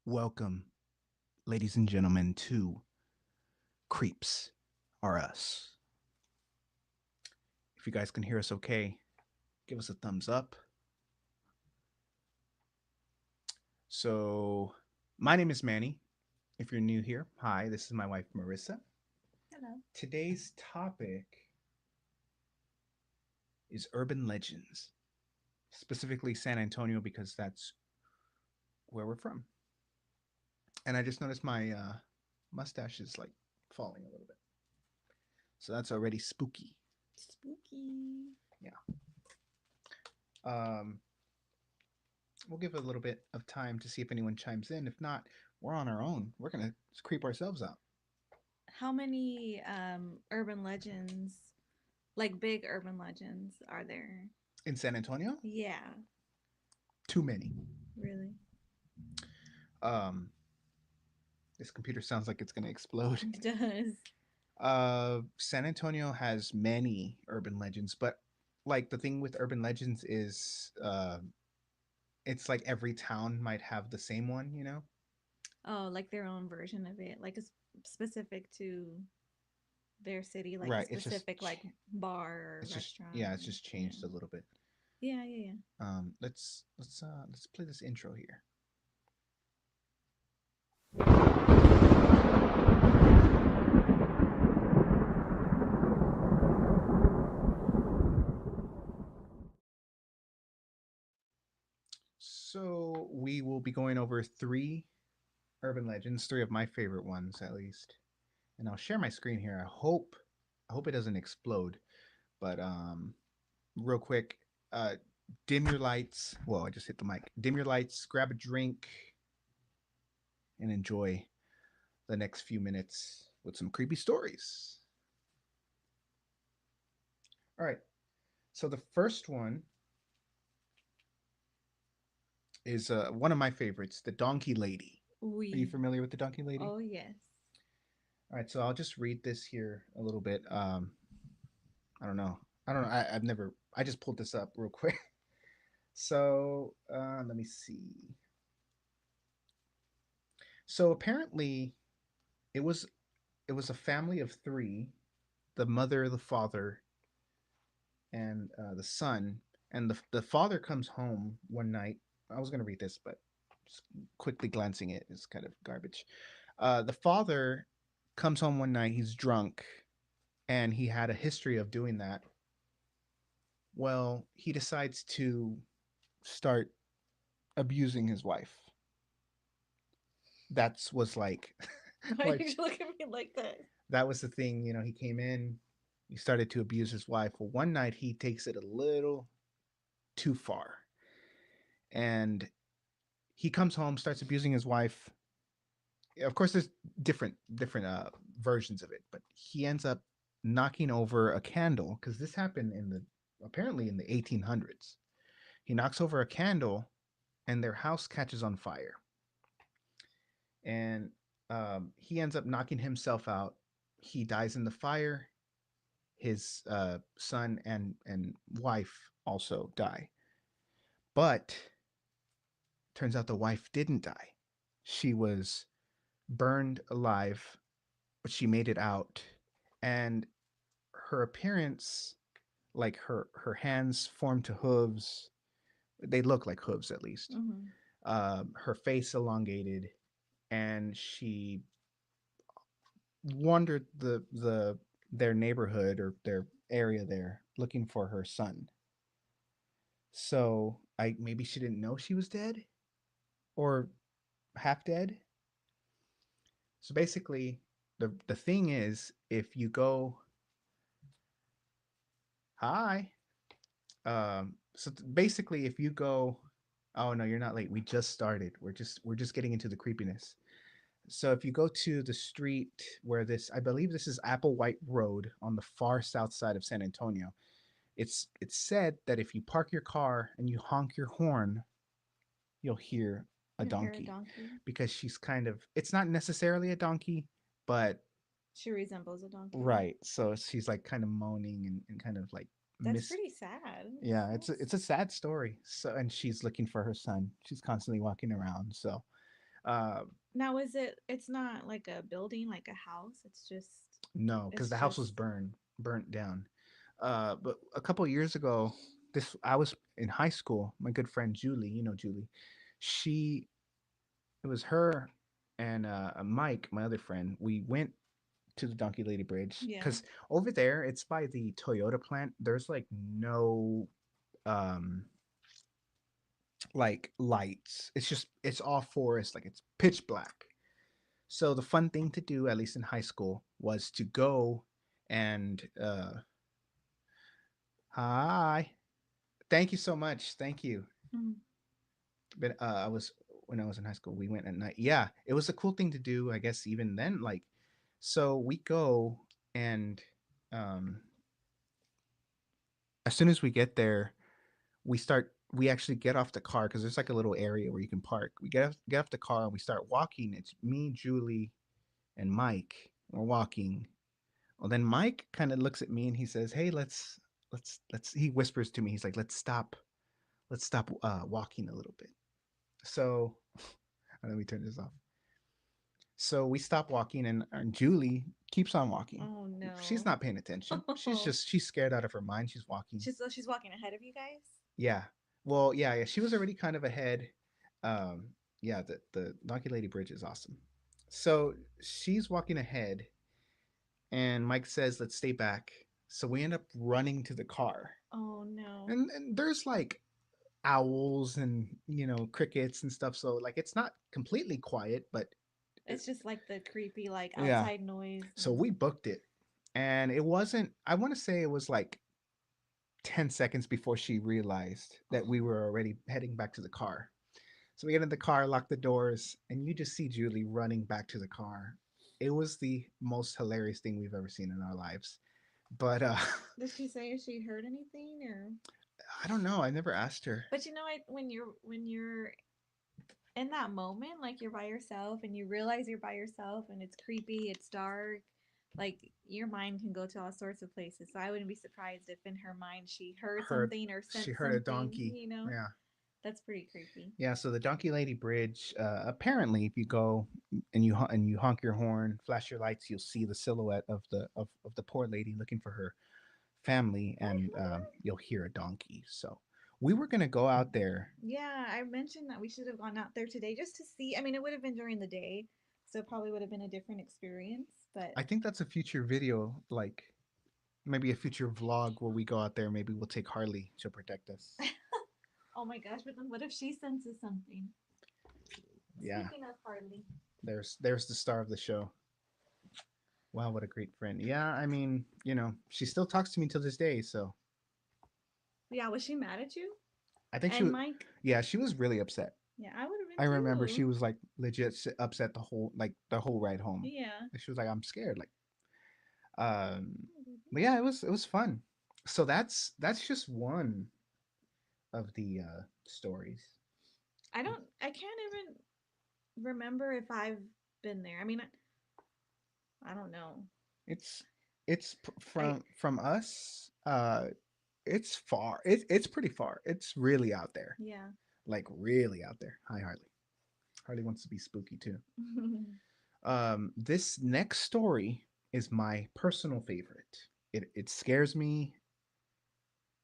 Welcome, ladies and gentlemen, to Creeps Are Us. If you guys can hear us okay, give us a thumbs up. So, my name is Manny. If you're new here, hi, this is my wife Marissa. Hello. Today's topic is urban legends, specifically San Antonio, because that's where we're from. And I just noticed my mustache is like falling a little bit. So, that's already spooky. Spooky. Yeah. Um, we'll give it a little bit of time to see if anyone chimes in. If not, we're on our own. We're gonna creep ourselves out. How many urban legends, like big urban legends, are there? In San Antonio, Yeah, too many. really. Um, this computer sounds like it's gonna explode. It does. San Antonio has many urban legends, but like the thing with urban legends is, it's like every town might have the same one. Oh, like their own version of it. Like it's specific to their city, like a Right? It's just, specific like bar or restaurant yeah, or it's just yeah. changed a little bit. Yeah, yeah, yeah. Let's play this intro here. So we will be going over three urban legends, three of my favorite ones at least. And I'll share my screen here. I hope it doesn't explode. But real quick, uh dim your lights. Whoa, I just hit the mic. Dim your lights, grab a drink, and enjoy the next few minutes with some creepy stories. All right. So the first one is one of my favorites, the Donkey Lady. Are you We. familiar with the Donkey Lady? Oh yes. All right, so I'll just read this here a little bit. I don't know. I don't know. I've never. I just pulled this up real quick. So let me see. So apparently, it was it was a family of three: the mother, the father, and the son. And the father comes home one night. I was gonna read this, but just quickly glancing it is kind of garbage. The father comes home one night. He's drunk, and he had a history of doing that. Well, he decides to start abusing his wife. That's was like Why like did you look at me like that? that was the thing. He came in, he started to abuse his wife. Well, one night he takes it a little too far, and he comes home, starts abusing his wife. Of course, there's different versions of it, but he ends up knocking over a candle because this happened in the apparently in the 1800s. He knocks over a candle, and their house catches on fire, and he ends up knocking himself out. He dies in the fire. His son and wife also die, but turns out the wife didn't die. She was burned alive, but she made it out, and her appearance, like her hands formed to hooves. They look like hooves at least. Mm-hmm. Her face elongated, and she wandered their neighborhood or their area there looking for her son. So I maybe she didn't know she was dead or half dead. So basically, the thing is, if you go hi, basically, if you go, oh no, you're not late. We just started. We're just getting into the creepiness. So if you go to the street where I believe this is Applewhite Road on the far south side of San Antonio. It's said that if you park your car and you honk your horn, you'll hear a Your hair a donkey, donkey. because she's kind of, it's not necessarily a donkey, but She resembles a donkey. right. So she's like kind of moaning and kind of like That's miss. pretty sad. Yeah, it's a sad story. So, and she's looking for her son. She's constantly walking around. So Uh, Now is it? It's not like a building, like a house. It's just. no, because It's the house was just. burnt down. But a couple of years ago, this I was in high school. My good friend Julie, you know Julie, she it was her and Mike, my other friend. We went to the Donkey Lady Bridge Yeah. because over there it's by the Toyota plant. There's like no um like lights. It's all forest, like it's pitch black. So the fun thing to do, at least in high school, was to go and hi, thank you so much, thank you. Mhm. But I was when I was in high school, we went at night. Yeah, it was a cool thing to do. I guess even then, like, so we go and um, as soon as we get there, we start. We actually get off the car because there's like a little area where you can park. We get off the car and we start walking. It's me, Julie, and Mike. We're walking. Well, then Mike kind of looks at me and he says, "Hey, let's." He whispers to me. He's like, let's stop walking a little bit." So let me turn this off. So we stop walking, and Julie keeps on walking. Oh She's no. not paying attention. She's scared out of her mind. She's walking. She's walking ahead of you guys. Yeah. Well, yeah. She was already kind of ahead. Um, yeah. The Donkey Lady Bridge is awesome. So she's walking ahead, and Mike says, "Let's stay back." So we end up running to the car, Oh no. and there's like owls and crickets and stuff. So like it's not completely quiet, but It's just like the creepy like yeah. outside noise So and we booked it, and it wasn't. I want to say it was like 10 seconds before she realized that we oh, were already heading back to the car. So we get in the car, lock the doors, and you just see Julie running back to the car. It was the most hilarious thing we've ever seen in our lives. But did she say if she heard anything or I don't know. I never asked her. but you know when you're in that moment like you're by yourself and you realize you're by yourself and it's creepy, it's dark, like your mind can go to all sorts of places. So I wouldn't be surprised if in her mind she heard Heard something or She sensed heard a something, donkey. Yeah. That's pretty creepy. Yeah, so the Donkey Lady Bridge. Apparently, if you go and you honk your horn, flash your lights, you'll see the silhouette of the poor lady looking for her family, and you'll hear a donkey. So we were gonna go out there. Yeah, I mentioned that we should have gone out there today just to see. I mean, it would have been during the day, so it probably would have been a different experience. But I think that's a future video, like maybe a future vlog where we go out there. Maybe we'll take Harley to protect us. oh my gosh, but then what if she senses something? Yeah, Speaking of Harley, there's the star of the show. Wow, what a great friend. Yeah, I mean, she still talks to me till this day. So yeah, was she mad at you I think and Mike? yeah, she was really upset. Yeah, I would have I been remember she too. was like legit upset the whole ride home. Yeah. She was like, "I'm scared." Like, but yeah, it was fun. So that's just one of the stories. I can't even remember if I've been there. I mean, I don't know. It's it's I from us. It's far. It's pretty far. It's really out there, yeah. like really out there. Hi, Harley. Harley wants to be spooky too. This next story is my personal favorite. It scares me.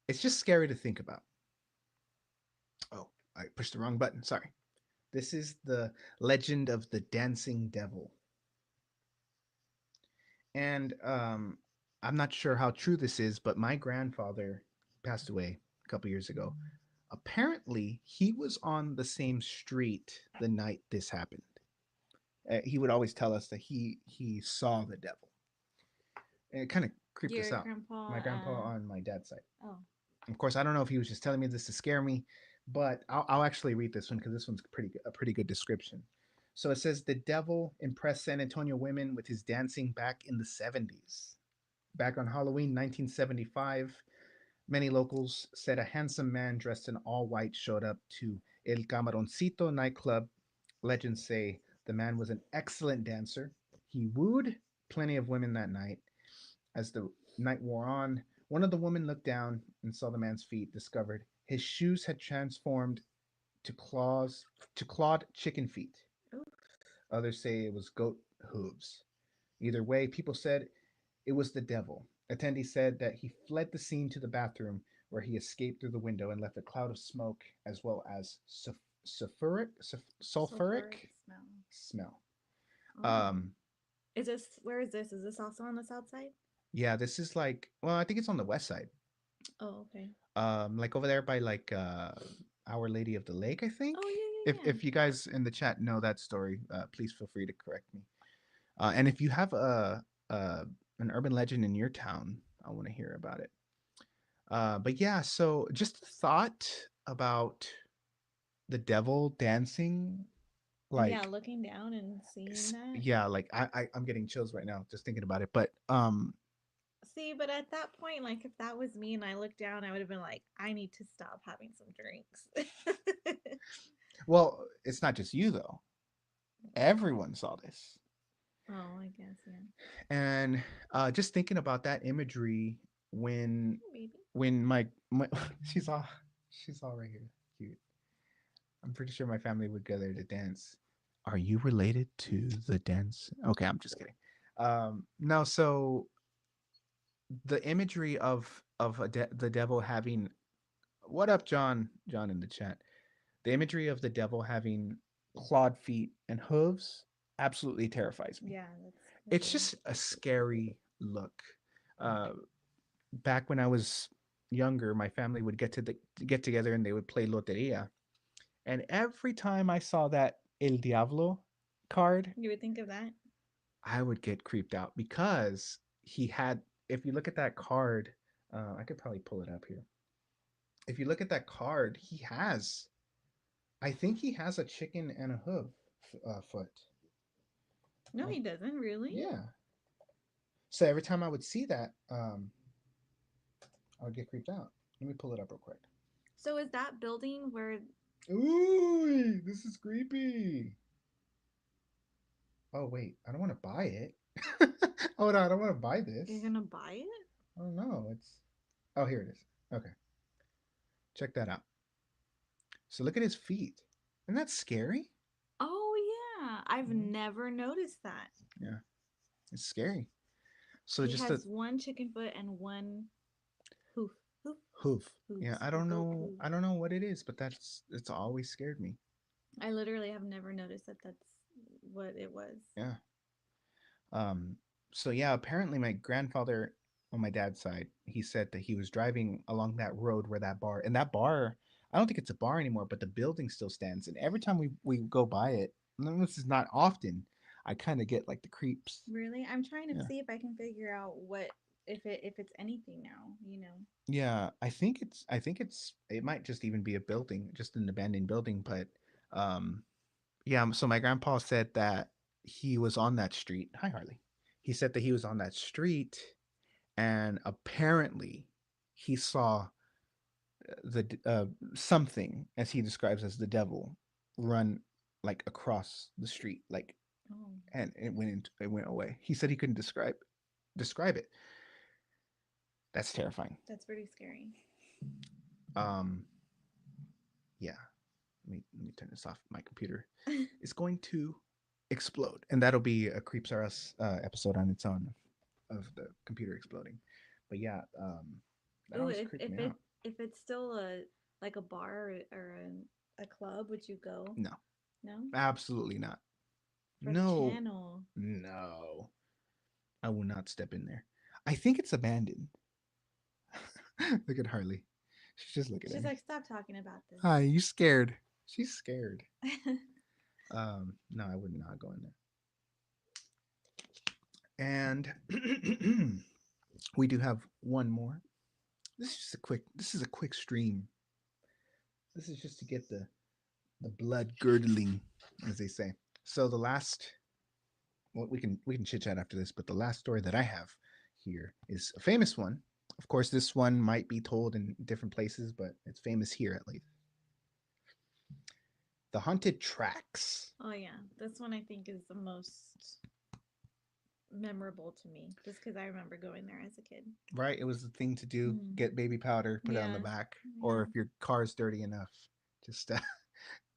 It's just scary to think about. Oh, I pushed the wrong button. Sorry. This is the legend of the dancing devil. And I'm not sure how true this is, but my grandfather passed away a couple years ago. Apparently, he was on the same street the night this happened. He would always tell us that he saw the devil. And it kind of creeped us Your out. grandpa My grandpa on my dad's side. oh. Of course, I don't know if he was just telling me this to scare me, but I'll actually read this one because this one's a pretty good description. So it says the devil impressed San Antonio women with his dancing back in the 70s. Back on Halloween 1975, many locals said a handsome man dressed in all white showed up to El Camaroncito nightclub. Legends say the man was an excellent dancer. He wooed plenty of women that night. As the night wore on, one of the women looked down and saw the man's feet, discovered his shoes had transformed to claws to clawed chicken feet. Others say it was goat hooves. Either way, people said it was the devil. Attendees said that he fled the scene to the bathroom, where he escaped through the window and left a cloud of smoke as well as Sulfuric sulfuric smell. smell. Oh. Um, Is this where is this? Is this also on the south side? yeah, this is like, well, I think it's on the west side. Oh, okay. Like over there by like Our Lady of the Lake, I think. Oh If you yeah, guys in the chat know that story, please feel free to correct me. And if you have a an urban legend in your town, I want to hear about it. But yeah, so just the thought about the devil dancing, yeah. Yeah, like looking down and seeing that. yeah, like I'm getting chills right now just thinking about it. But See, but at that point, like if that was me and I looked down, I would have been like, I need to stop having some drinks. well, it's not just you though. Everyone saw this, Oh, I guess, yeah. and just thinking about that imagery when Hi, baby. my she's all she's all right here, cute. I'm pretty sure my family would go there to dance. Are you related to the dance? Okay, I'm just kidding. No, so the imagery of the devil having, what up, John? John in the chat. The imagery of the devil having clawed feet and hooves absolutely terrifies me. Yeah, that's It's really just a that's creepy. scary look. Uh, Back when I was younger, my family would get together and they would play loteria. And every time I saw that El Diablo card, You would think of that. I would get creeped out because he had. If you look at that card, I could probably pull it up here. If you look at that card, he has. I think he has a chicken and a hoof foot. No, Oh, he doesn't really. yeah. So every time I would see that, I would get creeped out. Let me pull it up real quick. So is that building where Ooh, this is creepy. Oh wait, I don't want to buy it. Hold on, I don't want to buy you're this. gonna buy it? Oh no, it's. Oh, here it is. Okay, check that out. So look at his feet. Isn't that scary? Oh yeah, I've Mhm. never noticed that. Yeah, it's scary. So He just a has one chicken foot and one hoof. Hoof? hoof. Yeah, Hooves. I A don't goat know. hoof. I don't know what it is, but that's it's always scared me. I literally have never noticed that that's what it was. Yeah. Um. So yeah, apparently my grandfather on my dad's side, he said that he was driving along that road where that bar, and that bar, I don't think it's a bar anymore, but the building still stands. And every time we go by it, and this is not often, I kind of get like the creeps. Really? I'm trying to Yeah. see if I can figure out what if it's anything now, you know. Yeah, I think it might just even be a building, just an abandoned building, but um yeah, so my grandpa said that he was on that street. Hi Harley. He said that he was on that street and apparently he saw the something as he describes as the devil run like across the street like, Oh, and it went away. He said he couldn't describe it. That's terrifying. that's pretty scary. Um yeah, let me turn this off. My computer is going to explode, and that'll be a CreepsRus episode on its own of the computer exploding. But yeah, that Ooh, always if creeped if me it out. if it's still a like a bar or a club, would you go? No, No? absolutely not. For the No, channel. no, I will not step in there. I think it's abandoned. Look at Harley. She's just looking at She's me. like, stop talking about Hi, you scared? She's scared. this. No, I would not go in there. And we do have one more. This is just a quick. This is a quick stream. This is just to get the blood girdling, as they say. So the last, well, we can chit chat after this, but the last story that I have here is a famous one. Of course, this one might be told in different places, but it's famous here at least. The haunted tracks. Oh yeah, this one I think is the most memorable to me, just because I remember going there as a kid. Right, it was the thing to do. Mm. Get baby powder, put it on the Yeah, back, or yeah. if your car's dirty enough, just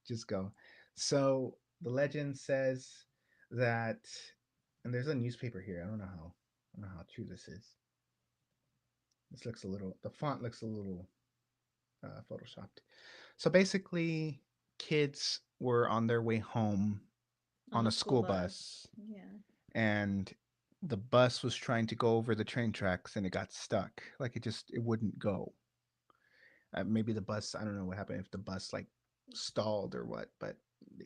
just go. So the legend says that, and there's a newspaper here. I don't know how true this is. This looks a little. The font looks a little photoshopped. So basically, kids were on their way home On on a a school school bus. bus, Yeah. and the bus was trying to go over the train tracks, and it got stuck. Like it wouldn't go. Maybe the bus. I don't know what happened if the bus like stalled or what, but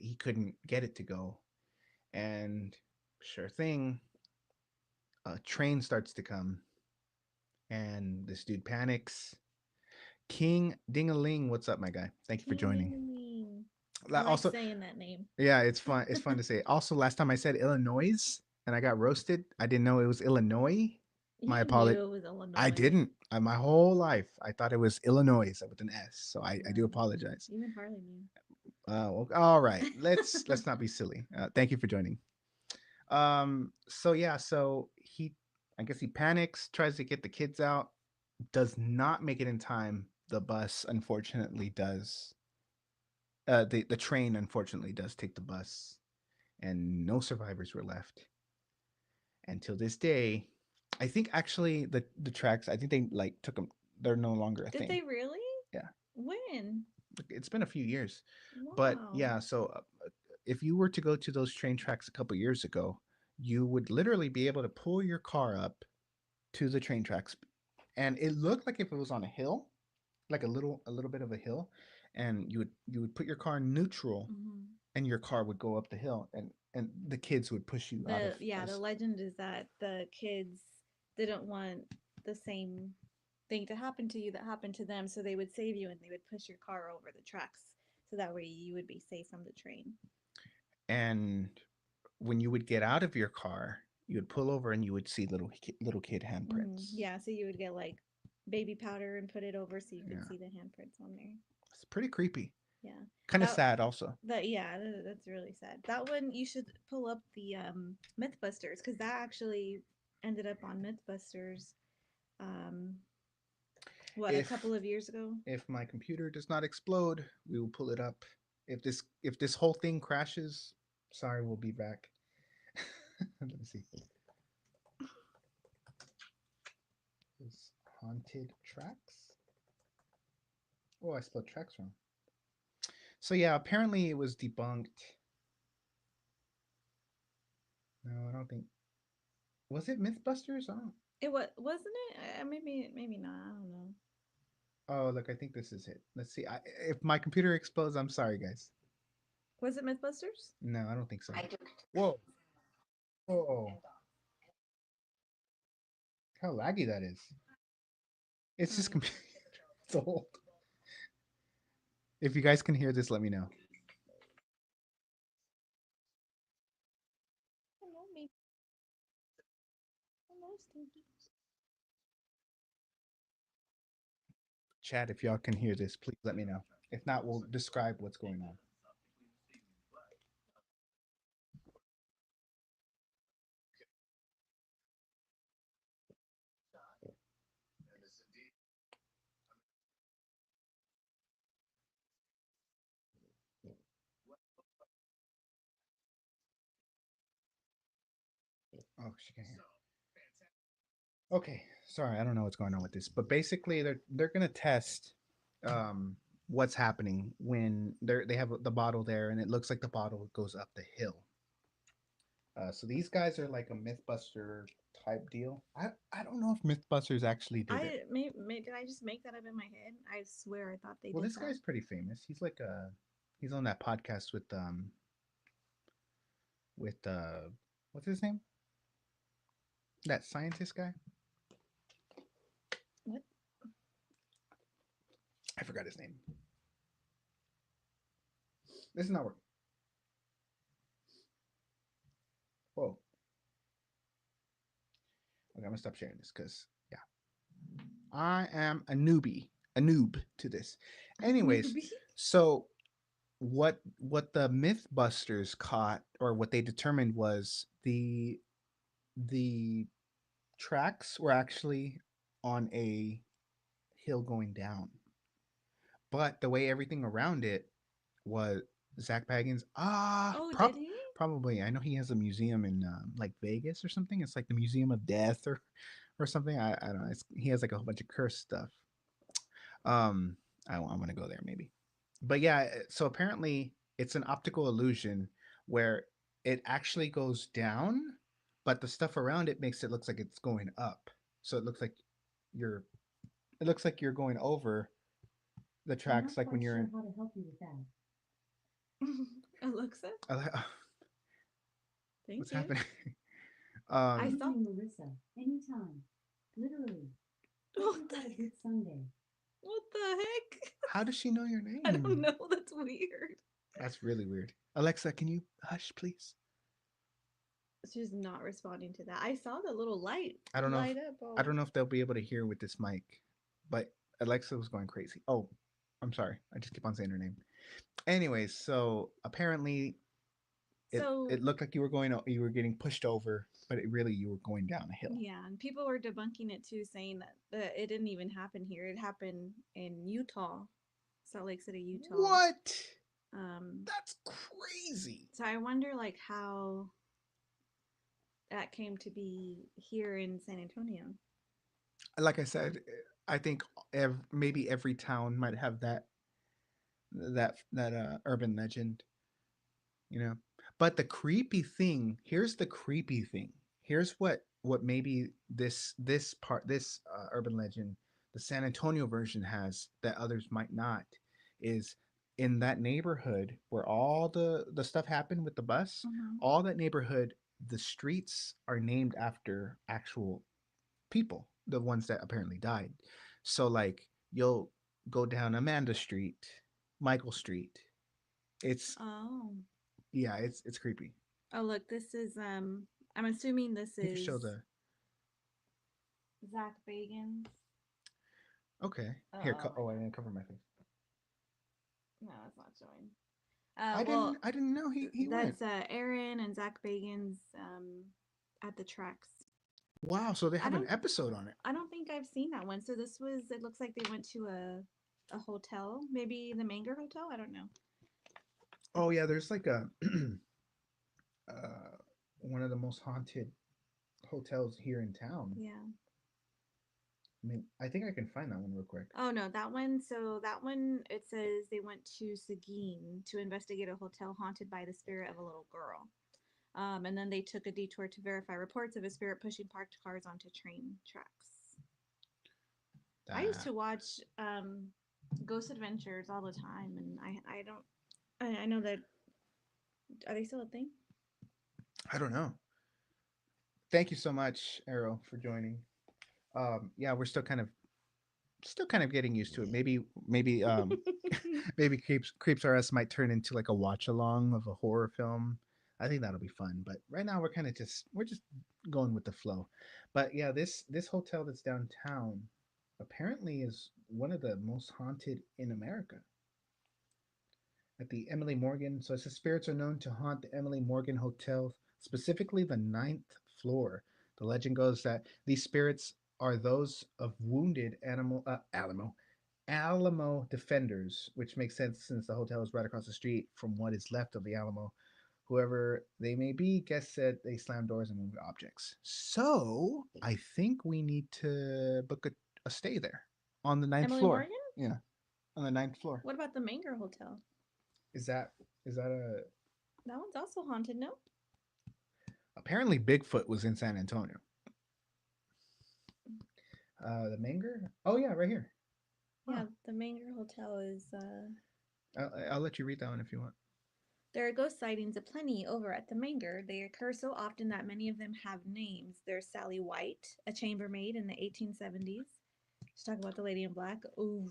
he couldn't get it to go. And sure thing, a train starts to come, and this dude panics. King Dingaling, what's up, my guy? Thank you for King joining. Dingaling. I like Also, saying that name. yeah, it's fun. It's fun to say. Also, last time I said Illinois and I got roasted. I didn't know it was Illinois. My You apology. knew it was I Illinois. didn't. My whole life, I thought it was Illinois with an S. So I do No. apologize. Even Harley knew. Well, all right. Let's not be silly. Thank you for joining. So yeah, so I guess he panics, tries to get the kids out, does not make it in time. The bus unfortunately does. The train unfortunately does take the bus, and no survivors were left. And till this day, I think actually the tracks. I think they like took them. They're no longer a Did thing. they really? Yeah, When? it's been a few years, but Wow. yeah. So if you were to go to those train tracks a couple years ago, you would literally be able to pull your car up to the train tracks, and it looked like if it was on a hill, like a little bit of a hill, and you would put your car in neutral, Hmm. and your car would go up the hill, and the kids would push you out of The as legend is that the kids didn't want the same thing to happen to you that happened to them, so they would save you and they would push your car over the tracks so that way you would be safe from the train. and when you would get out of your car, you would pull over and you would see little kid handprints. Yeah, so you would get like baby powder and put it over so you could Yeah, see the handprints on there. it's pretty creepy, Yeah. kind of That sad also. that's really sad. That one you should pull up the Mythbusters because that actually ended up on Mythbusters um what, a if couple of years ago? if my computer does not explode, we will pull it up. If this whole thing crashes, sorry, we'll be back. Let me see. Is haunted tracks? Oh, I spelled tracks wrong. So yeah, apparently it was debunked. No, I don't think. Was it MythBusters? I don't. It was, wasn't it? Maybe not. I don't know. Oh, look, I think this is it. Let's see. If my computer explodes, I'm sorry, guys. Was it Mythbusters? No, I don't think so. Whoa, whoa, how laggy that is. It's just Oh, computer. It's old. If you guys can hear this, let me know. hello, maybe. Hello, Stinky. Chat, if y'all can hear this, please let me know. If not, we'll describe what's going on. Oh, she can't hear. Okay, sorry, I don't know what's going on with this, but basically they're gonna test what's happening when they have the bottle there, and it looks like the bottle goes up the hill. So these guys are like a MythBuster type deal. I don't know if MythBusters actually did it. Did I just make that up in my head? I swear I thought they Well, did this that. guy's pretty famous. He's on that podcast with what's his name? That scientist guy. What? I forgot his name. This is not working. Whoa. Okay, I'm gonna stop sharing this because yeah, I am a noob to this. Anyways, Newbie. so what the MythBusters caught or what they determined was the tracks were actually on a hill going down, but the way everything around it was Zach Baggins. Oh, did he? probably. I know he has a museum in like Vegas or something. It's like the Museum of Death or something. I don't know. He has like a whole bunch of cursed stuff. Um, I'm gonna go there maybe. But yeah, so apparently it's an optical illusion where it actually goes down, but the stuff around it makes it looks like it's going up. So you're it looks like you're going over the I'm tracks not like when quite you're sure in how to help you with that. Alexa, thank what's you. happening. I um saw Marissa anytime. Literally. Hope you had a good Sunday. What the heck? how does she know your I don't name? know. That's weird. That's really weird. Alexa, can you hush please? She's not responding to that. I saw the little light I don't know if light up. I Oh, don't know if they'll be able to hear with this mic, but Alexa was going crazy. Oh, I'm sorry. I just keep on saying her name. Anyways, so apparently it so looked like you were getting pushed over, but really you were going down a hill. yeah, and people were debunking it too, saying that it didn't even happen here. It happened in Utah, Salt Lake City, Utah. What? Um, That's crazy. so I wonder like how that came to be here in San Antonio. Like I said, I think maybe every town might have that urban legend, you know. But the creepy thing, here's the creepy thing. Here's what maybe this urban legend, the San Antonio version has that others might not, is in that neighborhood where all the stuff happened with the bus, Mm-hmm. all that neighborhood, the streets are named after actual people, the ones that apparently died. So like you'll go down Amanda Street, Michael Street. It's Oh, yeah, it's creepy. oh look, this is I'm assuming this You can is show the Zach Bagans. okay. Here, Oh my oh, I god, didn't cover my face. no, it's not showing. I didn't. Well, I didn't know he went. that's Aaron and Zach Bagans at the tracks. Wow. So they I have an don't episode on it. I don't think I've seen that one. So this was it looks like they went to a hotel, maybe the Manger Hotel. I don't know. Oh yeah, there's like a uh, one of the most haunted hotels here in town. Yeah. I mean, I think I can find that one real quick. Oh no, that one. So that one, it says they went to Seguin to investigate a hotel haunted by the spirit of a little girl. And then they took a detour to verify reports of a spirit pushing parked cars onto train tracks. I used That to watch Ghost Adventures all the time, and I don't I know that are they still a thing? I don't know. Thank you so much, Arrow, for joining. Yeah, we're still kind of getting used to it. Maybe Creeps RS might turn into like a watch along of a horror film. I think that'll be fun. But right now we're just going with the flow. But yeah, this hotel that's downtown apparently is one of the most haunted in America. At the Emily Morgan, so it says spirits are known to haunt the Emily Morgan Hotel, specifically the ninth floor. The legend goes that these spirits are those of wounded Alamo defenders, which makes sense since the hotel is right across the street from what is left of the Alamo. Whoever they may be, guests said they slam doors and move objects. So I think we need to book a stay there on the ninth Emily floor. Morgan? Yeah, on the ninth floor. What about the Manger Hotel? Is that a That one's also haunted, no? apparently Bigfoot was in San Antonio. The Manger? Oh yeah, right here. Huh. Yeah, the Manger Hotel is I'll let you read that one if you want. there are ghost sightings aplenty over at the Manger. They occur so often that many of them have names. There's Sally White, a chambermaid in the 1870s. Let's talk about the Lady in Black. Ooh.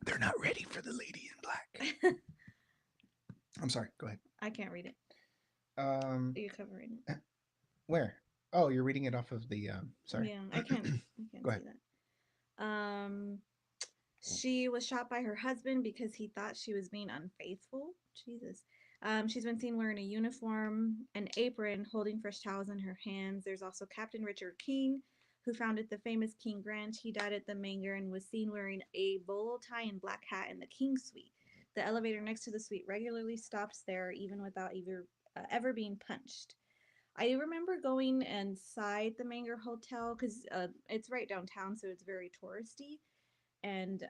They're not ready for the Lady in Black. I'm sorry. Go ahead. I can't read it. Um, You're covering it. where? Oh, you're reading it off of the. Sorry. Yeah, I can't Go see ahead. that. She was shot by her husband because he thought she was being unfaithful. Jesus. She's been seen wearing a uniform, an apron, holding fresh towels in her hands. There's also Captain Richard King, who founded the famous King Ranch. He died at the Manger and was seen wearing a bolo tie and black hat in the King Suite. The elevator next to the suite regularly stops there, even without either ever being punched. I remember going inside the Manger Hotel because it's right downtown, so it's very touristy, and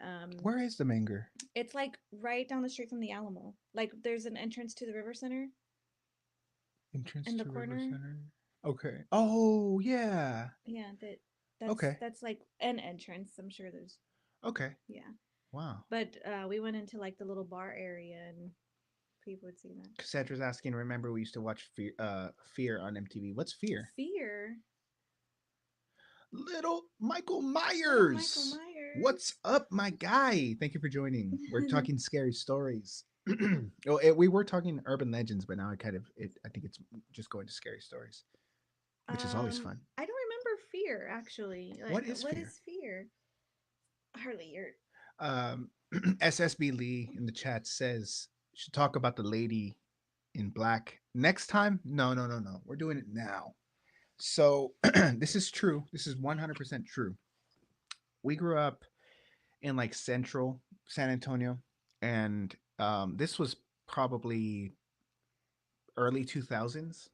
Where is the Manger? it's like right down the street from the Alamo. Like there's an entrance to the River Center Entrance in the to River corner. Center. Okay. Oh yeah. Yeah, that's Okay. that's like an entrance. I'm sure there's Okay. yeah, Wow. but we went into like the little bar area and people would see that. Cassandra's asking. Remember, we used to watch Fear on MTV. What's Fear? Fear, Little Michael little Michael Myers. Myers. What's up, my guy? Thank you for joining. We're talking scary stories. We were talking urban legends, but now I think it's just going to scary stories, which is always fun. I don't remember Fear actually. What Like, is what Fear? is Fear? Harley, you're Um, SSB Lee in the chat says should talk about the lady in black next time. No, no, no, no. We're doing it now. So this is true. This is 100% true. We grew up in like central San Antonio, and this was probably early 2000s.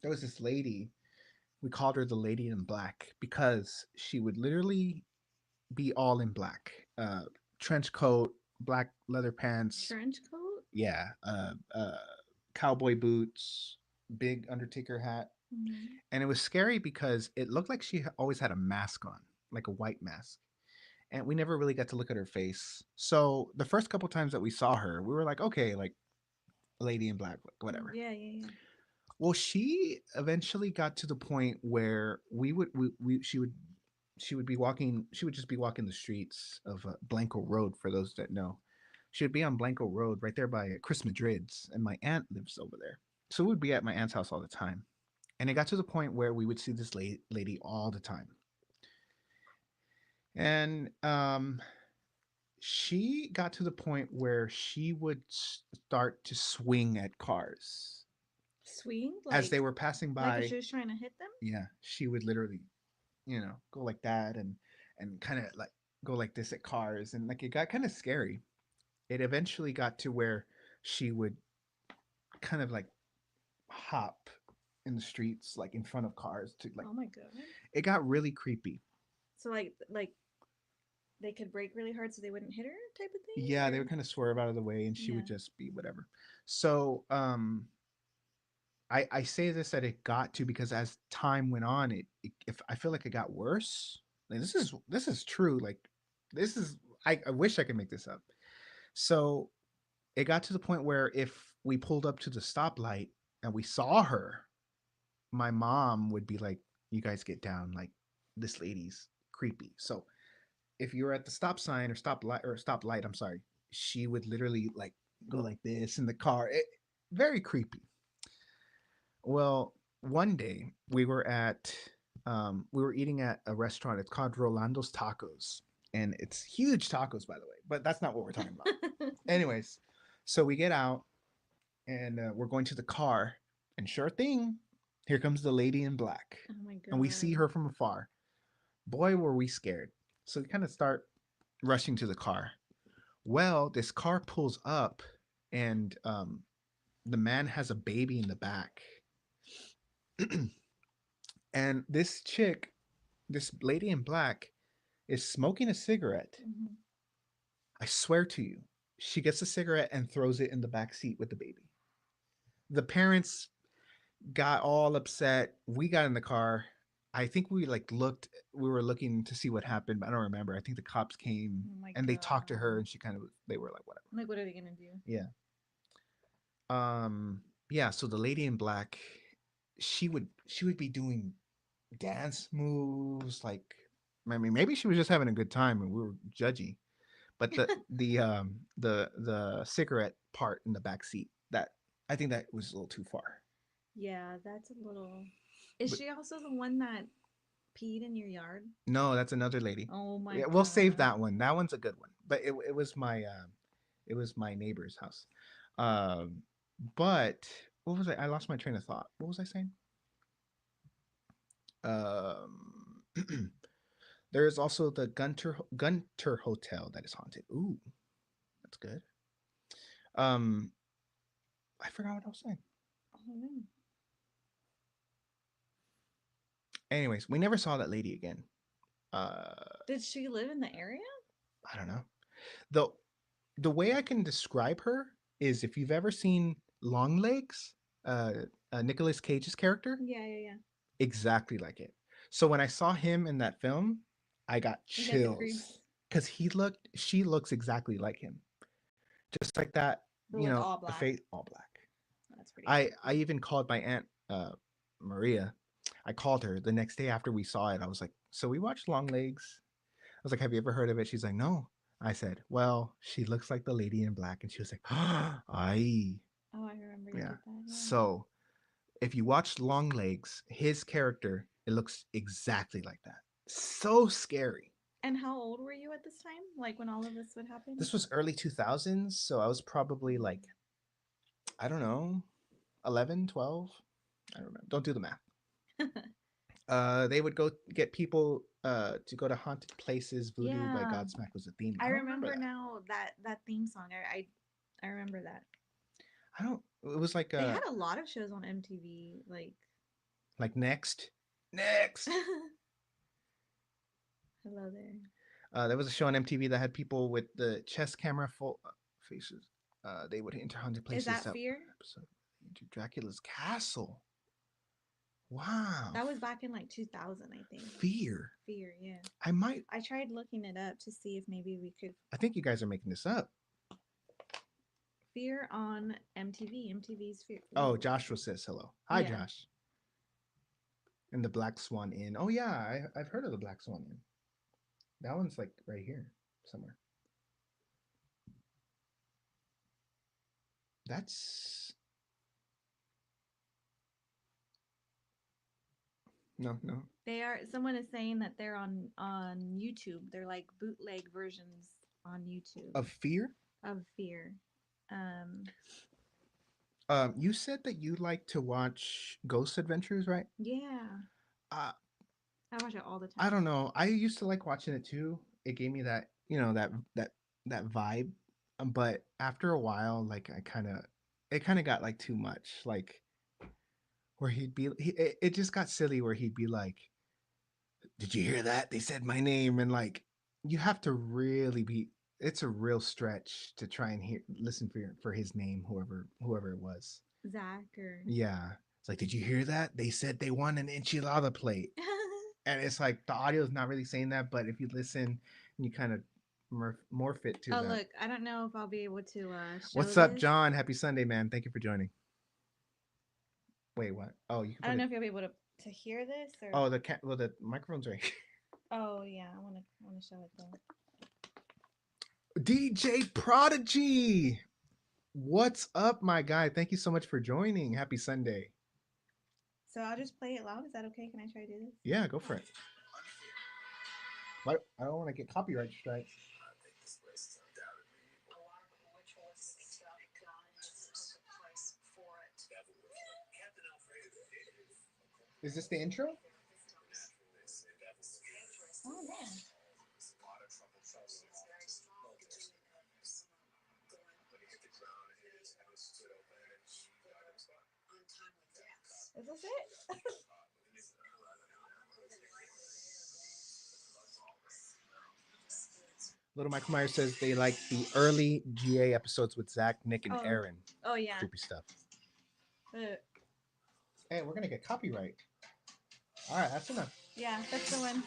There was this lady. We called her the lady in black because she would literally be all in black, trench coat, black leather pants, trench coat. yeah, cowboy boots, big Undertaker hat, Mm-hmm. and it was scary because it looked like she always had a mask on, like a white mask, and we never really got to look at her face. So the first couple times that we saw her, we were like, okay, like lady in black, like whatever. Yeah, yeah, yeah. Well, she eventually got to the point where she would be walking, she would just be walking the streets of Blanco Road. For those that know, she would be on Blanco Road right there by Chris Madrid's, and my aunt lives over there, so we would be at my aunt's house all the time. And it got to the point where we would see this lady all the time, and she got to the point where she would start to swing at cars Swing as they were passing like if by. she was trying to hit them. Yeah, she would literally, go like that, and kind of like go like this at cars, and like it got kind of scary. It eventually got to where she would kind of like hop in the streets, like in front of cars, to like Oh my god. it got really creepy. So like they could brake really hard so they wouldn't hit her, type of Yeah, they thing, would or kind of swerve out of the way, and she yeah. would just be whatever. So I say this that it got to because as time went on, it if I feel like it got worse. Like, this is true. Like this is I wish I could make this up. So it got to the point where if we pulled up to the stoplight and we saw her, my mom would be like, "You guys get down. Like this lady's creepy." So if you were at the stop sign or stoplight, I'm sorry, she would literally like go like this in the car. Very creepy. Well, one day we were eating at a restaurant. It's called Rolando's Tacos, and it's huge tacos, by the way. But that's not what we're talking about. Anyways, so we get out and we're going to the car, and sure thing, here comes the lady in black, Oh my and we see god. her from afar. Boy, were we scared! So we kind of start rushing to the car. Well, this car pulls up, and the man has a baby in the back. And this lady in black, is smoking a cigarette. Mm-hmm. I swear to you, she gets a cigarette and throws it in the back seat with the baby. The parents got all upset. We got in the car. I think we were looking to see what happened, but I don't remember. I think the cops came Oh my and they talked to her god. and they were like, whatever. Like, what are they gonna do? Yeah. Um, yeah, so the lady in black, she would be doing dance moves, like, I mean, maybe she was just having a good time and we were judgy. But the cigarette part in the back seat, that I think that was a little too far. Yeah, that's a little. Is But she also the one that peed in your yard? no, that's another lady. Oh my Yeah, we'll save god. that one. That one's a good one. But it was my neighbor's house. Um, but what was I lost my train of thought. What was I saying? Um, there is also the Gunter Hotel that is haunted. Ooh, that's good. Um, I forgot what I was saying. Oh, no. Anyways, we never saw that lady again. Uh, Did she live in the area? I don't know. the The way I can describe her is if you've ever seen Longlegs, uh, Nicolas Cage's character, Yeah, yeah, yeah. exactly like it. So when I saw him in that film, I got You got the chills creeps. because she looks exactly like him, just like that. But with all The black. face all black. That's pretty I creepy. even called my aunt Maria. I called her the next day after we saw it. I was like, "So we watched Longlegs." I was like, "Have you ever heard of it?" She's like, "No." I said, "Well, she looks like the lady in black," and she was like, "I." Oh, I remember you Yeah. did that. Yeah. So if you watch Longlegs, his character, it looks exactly like that. So scary. And how old were you at this time? Like when all of this would happen? This was early 2000s, so I was probably like, I don't know, 11, 12. I don't remember. Don't do the math. They would go get people to go to haunted places. Voodoo by Yeah. Godsmack was a theme. I I don't remember remember that. now that theme song. I remember that. I don't. It was They had a lot of shows on MTV. like next, next. Hello there. There was a show on MTV that had people with the chest camera full faces. They would enter haunted Is places. that That Fear? episode into Dracula's castle. Wow. That was back in like 2000, I think. Fear. Fear, yeah. I might. I tried looking it up to see if maybe we could. I think you guys are making this up. Fear on MTV. MTV's Fear. Oh, Joshua says hello. Hi, Yeah. Josh. And the Black Swan Inn. Oh yeah, I've heard of the Black Swan Inn. That one's like right here somewhere. That's no, no. They are. Someone is saying that they're on YouTube. They're like bootleg versions on YouTube Of Fear. of Fear. Um, You said that you like to watch Ghost Adventures, right? yeah, Uh, I watch it all the I time. don't know. I used to like watching it too. It gave me that, that vibe. But after a while, like it kind of got like too much. Like where it just got silly. Where he'd be like, "Did you hear that? They said my name," and like you have to really be. It's a real stretch to try and listen for his name, whoever it was. Zach or Yeah, it's like, "Did you hear that? They said they won an enchilada plate." And it's like the audio is not really saying that, but if you listen and you kind of morph it to oh that. look, I don't know if I'll be able to show What's up, this. John? Happy Sunday, man. Thank you for joining. Wait, what? Oh, you can I put don't know it. if you'll be able to hear this or. Oh, the microphone's right. Oh yeah, I want to show it though. DJ Prodigy. What's up, my guy? Thank you so much for joining. Happy Sunday. So I'll just play it loud. Is that okay? Can I try to do this? Yeah, go for it. What? I don't want to get copyright strikes. Is this the intro? Oh no. Is this it? Little Michael Myers says they like the early GA episodes with Zach, Nick, and Oh. Aaron. Oh yeah. Creepy stuff. Uh, Hey, we're gonna get copyright. All right, that's enough. yeah, that's the one.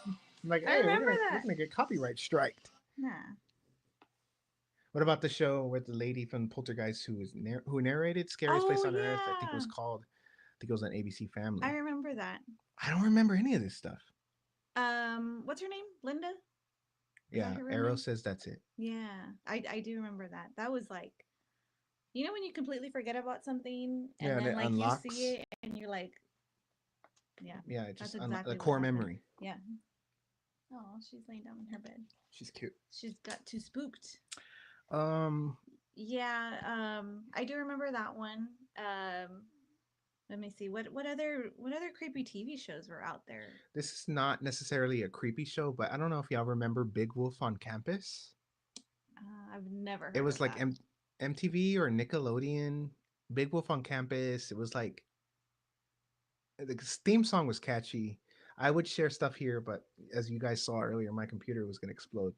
I'm like, I hey, remember we're that. gonna get copyright striked. Nah. What about the show with the lady from Poltergeist who narrated Scariest Place Oh on Earth? I think it was yeah. called. I think it was on ABC I Family. remember that. I don't remember any of this stuff. What's her name? Linda? Is that Yeah, her real Arrow name? says that's it. Yeah. I do remember that. That was like, you know when you completely forget about something and Yeah, and then it like you unlocks. see it and you're like, yeah, Yeah, it that's just the exactly what core happened. memory. Yeah. Oh, she's laying down in her bed. She's cute. She's got too spooked. Um, Yeah, I do remember that one. Let me see what other creepy TV shows were out there. this is not necessarily a creepy show, but I don't know if y'all remember Big Wolf on Campus. I've never It heard was of like that. MTV or Nickelodeon. Big Wolf on Campus. It was like the theme song was catchy. I would share stuff here, but as you guys saw earlier, my computer was gonna explode.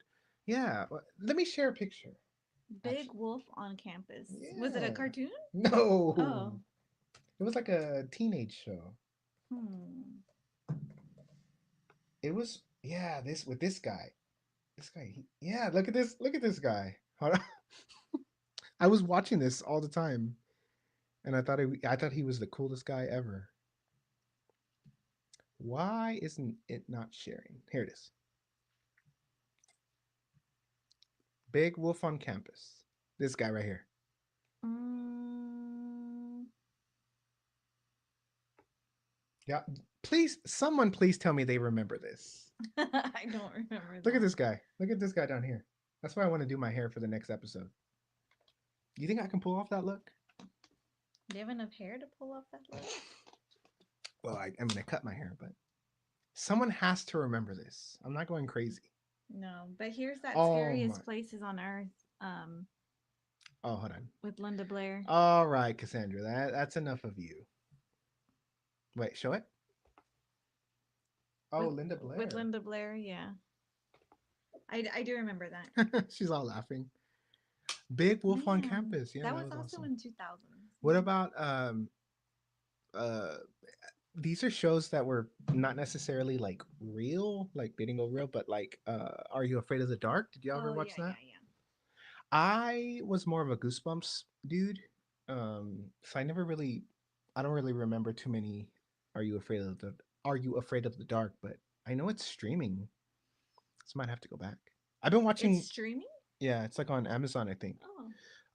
Yeah, let me share a picture. Big Actually, Wolf on Campus. Was it a yeah. cartoon? No, Oh. it was like a teenage show. Hmm. It was yeah. This with this guy. This guy. Yeah, look at this. Look at this guy. Hold on. I was watching this all the time, and I thought he was the coolest guy ever. Why isn't it not sharing? Here it is. Big Wolf on Campus. This guy right here. Mm, Yeah, please, someone please tell me they remember this. I don't remember Look at that. this guy. Look at this guy down here. That's why I want to do my hair for the next episode. You think I can pull off that look? Do you have enough hair to pull off that look? Well, I'm going to cut my hair, but someone has to remember this. I'm not going crazy. No, but here's that Oh my. scariest places on earth. Um, Oh, hold on. with Linda Blair. All right, Cassandra. That's enough of you. Wait, show it. Oh, With Linda with Blair. Linda Blair, yeah. I do remember that. She's all laughing. Big Wolf on Man, Campus. Yeah, that that was was also awesome. in 2000s. What about uh these are shows that were not necessarily like real, like they didn't go real, but like Are You Afraid of the Dark? Did you ever Oh watch yeah, that? yeah, yeah. I was more of a Goosebumps dude. So I don't really remember too many Are You Afraid of the Are You Afraid of the Dark, but I know it's streaming. So I might have to go back. I've been It's watching streaming. yeah, it's like on Amazon, I think. Oh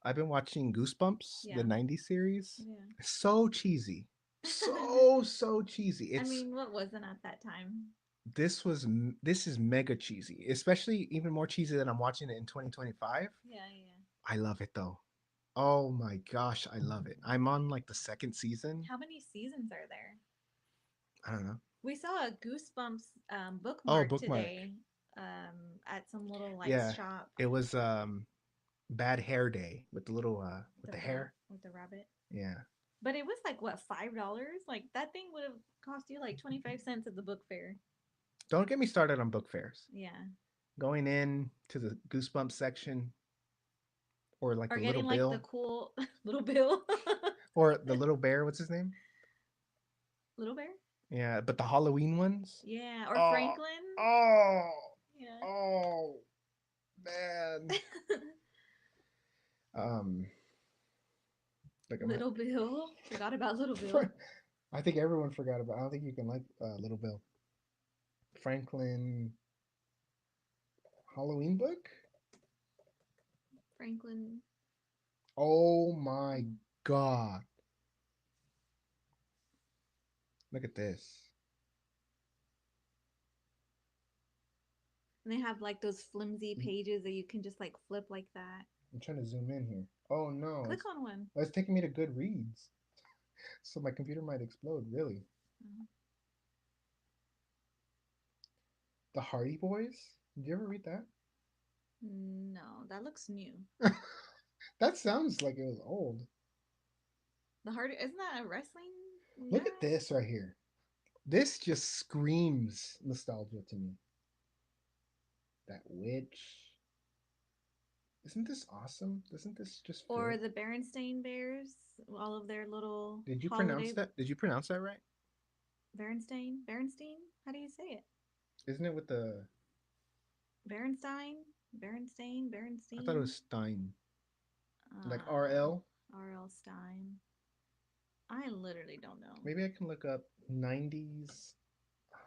I've been watching Goosebumps, the yeah, 90s series. yeah. So cheesy. So cheesy. I It's mean, what wasn't at that time? this is mega cheesy, especially even more cheesy than I'm watching it in 2025. Yeah, yeah. I love it though. Oh my gosh, I love it. I'm on like the second season. How many seasons are there? I don't know. We saw a Goosebumps Oh, bookmark bookmark. today at some little like Yeah, shop. it was Bad Hair Day with the little with The the rabbit hair. with the rabbit. Yeah. But it was like what, $5? Like that thing would have cost you like 25 cents at the book fair. Don't get me started on book fairs. Yeah. Going in to the Goosebumps section or like Or the getting Little like the Bill cool little bill. or the Little Bear, what's his name? Little bear? Yeah, but the Halloween ones. Yeah. Or Oh, Franklin. oh, Yeah. oh, man. Um, like I'm. Little Bill. Forgot about Little Bill. I think everyone forgot about. I don't think you can like Little Bill. Franklin Halloween book. Franklin. Oh my god! Look at this. And they have like those flimsy pages that you can just like flip like that. I'm trying to zoom in here. Oh no, Click on one. it's taking me to Goodreads, so my computer might explode. Really, Oh. the Hardy Boys. Did you ever read that? No, that looks new. That sounds like it was old. The Hardy, isn't that a wrestling guy? Look at this right here. This just screams nostalgia to me. That witch. Isn't this awesome? Doesn't this just Or feel? the Berenstain Bears, all of their little Did you pronounce holiday. that? Did you pronounce that right? Berenstain? Berenstain? How do you say it? Isn't it with the? Berenstein? Berenstain? I thought it was Berenstein? Stein, like Uh, RL. R.L. Stein. I literally don't know. Maybe I can look up '90s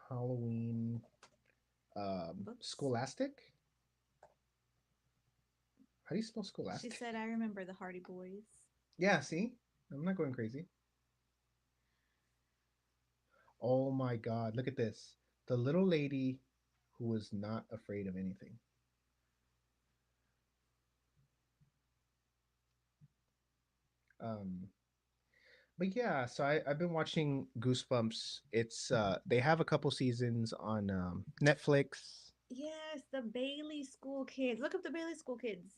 Halloween Books? Scholastic. How do you spell She Scholastic? said, I remember the Hardy Boys. Yeah, see, I'm not going crazy. Oh my God, look at this. The little lady who was not afraid of anything. Um, but yeah, so I've been watching Goosebumps. It's they have a couple seasons on Netflix. Yes, the Bailey School Kids. Look up the Bailey School Kids.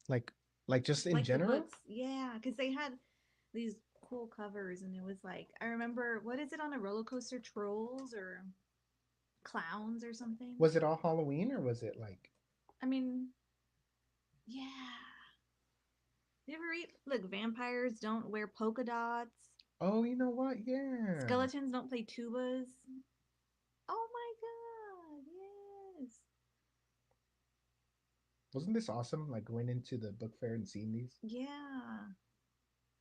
Like like just in Like the general. books. Yeah, because they had these cool covers, and it was like I remember what is it on a roller coaster? Trolls or clowns or something? Was it all Halloween or was it like? I mean, yeah. You ever read? Look, vampires don't wear polka dots. Oh, you know what? Yeah. Skeletons don't play tubas. Oh my god, yes. Wasn't this awesome? Like going into the book fair and seeing these Yeah.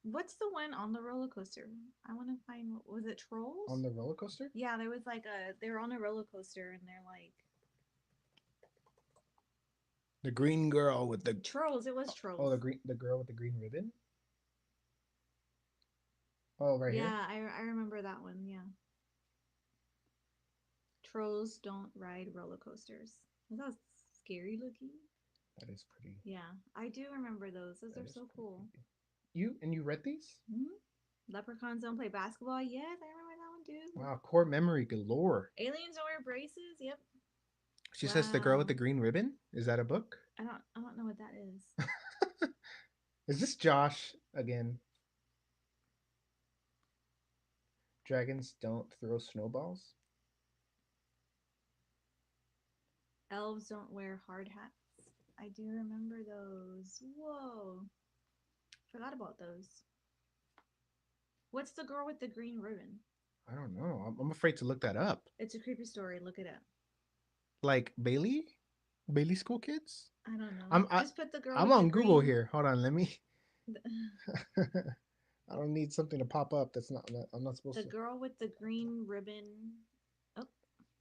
What's the one on the roller coaster? I want to find what was it on Trolls? the roller coaster. Yeah, there was like a they were on a roller coaster and they're like The green girl with the Trolls, it was oh Trolls. the girl with the green ribbon. Oh, right here. Yeah, I remember that one. Yeah. Trolls don't ride roller coasters. That was scary looking. That is pretty. Yeah, I do remember those. Those That are is so pretty cool. creepy. You read these? Hmm. Leprechauns don't play basketball. Yes, I remember that one too. Wow, core memory galore. Aliens don't wear braces. Yep. She says the girl with Wow. the green ribbon. Is that a book? I don't know what that is. Is this Josh again? Dragons don't throw snowballs. Elves don't wear hard hats. I do remember those. Whoa. Forgot about those. What's the girl with the green ribbon? I don't know. I'm afraid to look that up. It's a creepy story. Look it up. Like Bailey, Bailey School Kids. I don't know. I'm I, Just put the girl I'm with the on Google green. here. Hold on, let me. I don't need something to pop up. That's not. I'm not supposed The to. girl with the green ribbon. Oh,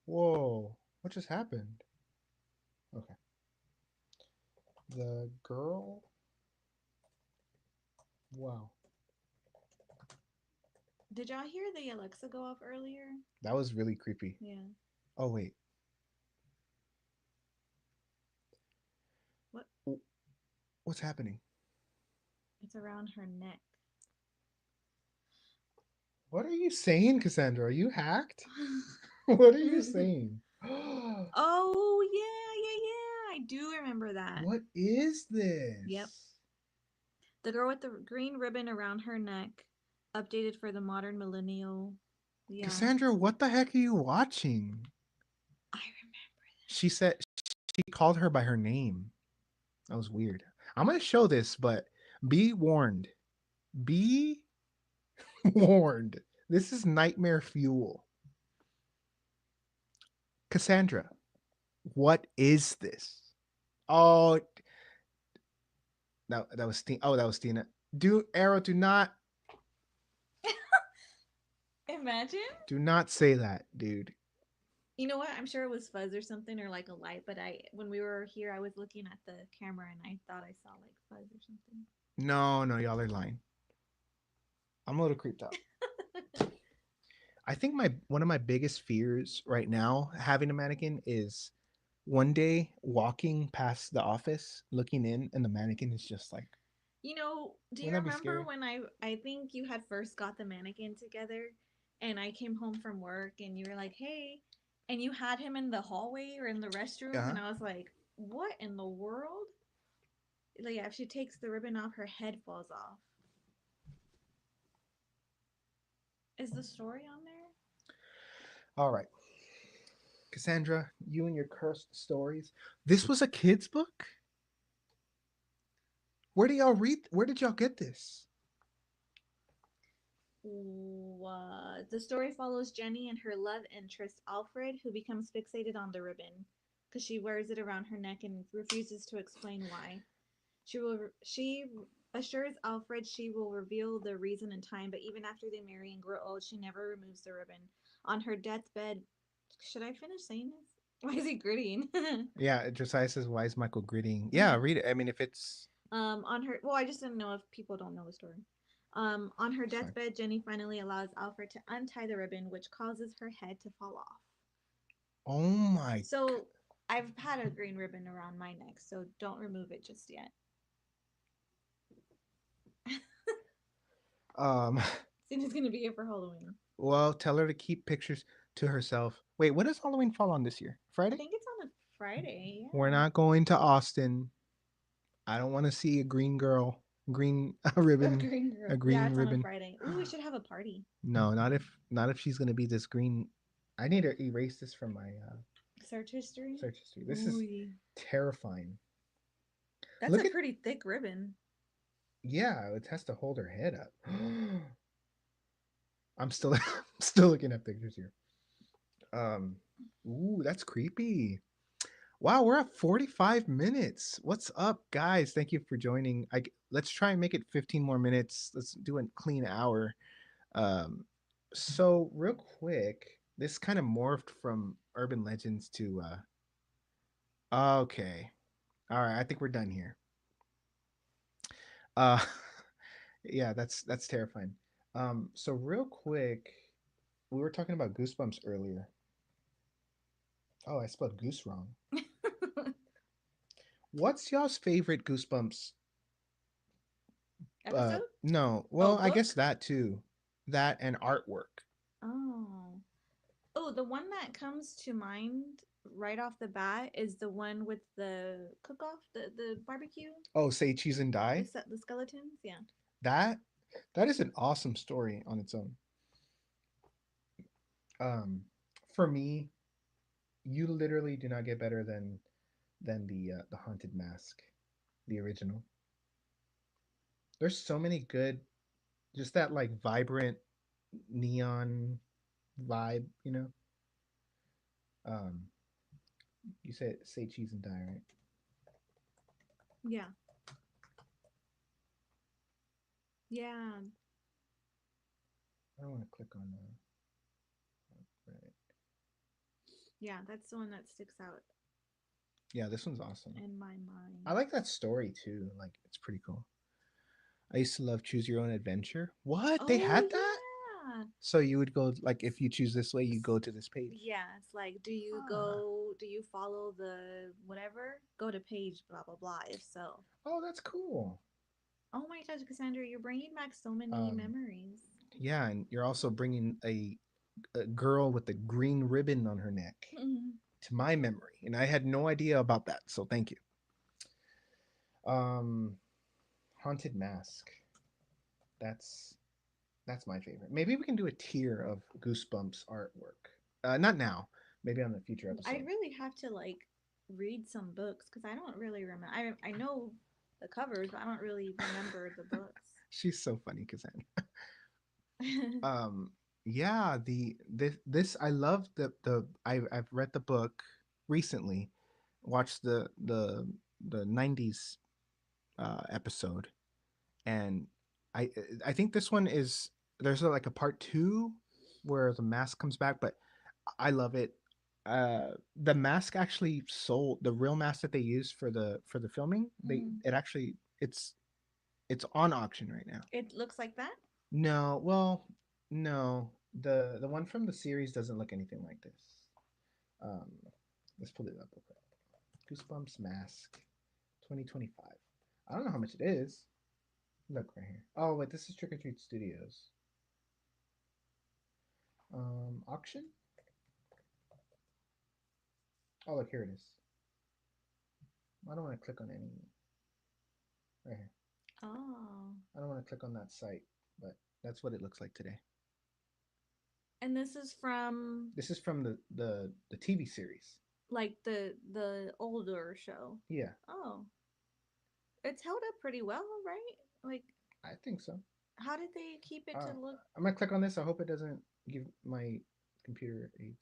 Whoa! What just happened? Okay. The girl. Wow. did y'all hear the Alexa go off earlier? That was really creepy. Yeah. Oh wait. What? What's happening? It's around her neck. What are you saying, Cassandra? Are you hacked? What are you saying? Oh yeah, yeah, yeah. I do remember that. What is Yep. this? The girl with the green ribbon around her neck, updated for the modern millennial. Yeah, Cassandra, what the heck are you watching? I remember. She said she called her by her name. That was weird. I'm going to show this, but be warned. Be warned. This is nightmare fuel. Cassandra, what is this? Oh, that was Stina. Oh, that was Stina. Do Arrow, Imagine. do not say that, dude. You know what? I'm sure it was fuzz or something or like a light, but I when we were here I was looking at the camera and I thought I saw like fuzz or something. No, no, y'all are lying. I'm a little creeped out. I think my one of my biggest fears right now having a mannequin is one day walking past the office, looking in, and the mannequin is just like, You know, do you wouldn't that be remember scary? when I think you had first got the mannequin together and I came home from work and you were like, "Hey," and you had him in the hallway or in the restroom Yeah. and I was like, "What in the world?" Like, yeah, if she takes the ribbon off, her head falls off. Is the story on there? All right, Cassandra, you and your cursed stories. This was a kid's book. Where do y'all read? Where did y'all get this? The story follows Jenny and her love interest Alfred, who becomes fixated on the ribbon because she wears it around her neck and refuses to explain why. She assures Alfred she will reveal the reason in time, but even after they marry and grow old, she never removes the ribbon. On her deathbed, should I finish saying this? Why is he gritting? Yeah, Josiah says, "Why is Michael gritting?" Yeah, read it. I mean, if it's On her, well, I just didn't know if people don't know the story. On her it's fine. deathbed, Jenny finally allows Alfred to untie the ribbon, which causes her head to fall off. Oh my. So I've had a green ribbon around my neck, so don't remove it just yet. Um. Cena's gonna be here for Halloween. Well, tell her to keep pictures to herself. Wait, when does Halloween fall on this year? I Friday? think it's on a Friday. We're Yeah. not going to Austin. I don't want to see a green girl. green A ribbon, green a girl. Yeah, green it's on a ribbon. Friday. Ooh, we should have a party. No, not if she's gonna be this green. I need to erase this from my Search history. search history. This is Ooh, terrifying. that's a Look at, pretty thick ribbon. yeah, it has to hold her head up. I'm still still looking at pictures here. Um, ooh, that's creepy. Wow, we're at 45 minutes. What's up, guys? Thank you for joining. Let's try and make it 15 more minutes. Let's do a clean hour. Um, so real quick, this kind of morphed from urban legends to okay. All right, I think we're done here. Uh yeah, that's terrifying. So real quick, we were talking about Goosebumps earlier. Oh, I spelled goose wrong. What's y'all's favorite Goosebumps? Episode? No, Oh, well, I guess book? that too. That and artwork. Oh. Oh, the one that comes to mind right off the bat is the one with the cook-off, the barbecue, Oh, Say Cheese and Die. the skeletons. Yeah. That that is an awesome story on its own. Um, for me, you literally do not get better than the Haunted Mask, the original. There's so many good, just that like vibrant neon vibe, you know. Um, you said Say Cheese and Die, right? Yeah. Yeah. I don't want to click on right. Yeah, that's the one that sticks out Yeah, this one's awesome. in my I mind. like that story too. Like it's pretty cool. I used to love Choose Your Own Adventure. What? They Oh had that? yeah. So you would go like if you choose this way, you go to this page. Yeah, it's like, Ah. do you follow the whatever? Go to page blah blah blah. If so, Oh, that's cool. oh my gosh, Cassandra, you're bringing back so many Um, memories. yeah, and you're also bringing a girl with a green ribbon on her neck to my memory, and I had no idea about that. So thank you. Um, Haunted Mask. That's that's my favorite. Maybe we can do a tier of Goosebumps artwork. Not now. Maybe on a future I'd episode. really have to like read some books because I don't really remember. I know the covers, but I don't really remember the books. She's so funny, Kazan. Um, yeah, this I love I've read the book recently, watched the '90s episode, and I I think this one is there's like a part two where the mask comes back, but I love it. The mask actually sold the real mask that they used for the filming. They Mm. it actually it's on auction right now. It looks like that. No, well, no. The one from the series doesn't look anything like this. Um, let's pull it up real quick. Goosebumps mask 2025. I don't know how much it is. Look right here. Oh wait, this is Trick or Treat Studios. Auction. Oh look, here it is. I don't want to click on any right here. Oh. I don't want to click on that site, but that's what it looks like today. And this is from This is from the TV series. like the older show. Yeah, Oh. It's held up pretty well, right? Like I think so. how did they keep it to Uh, look I'm gonna click on this. I hope it doesn't give my computer AIDS.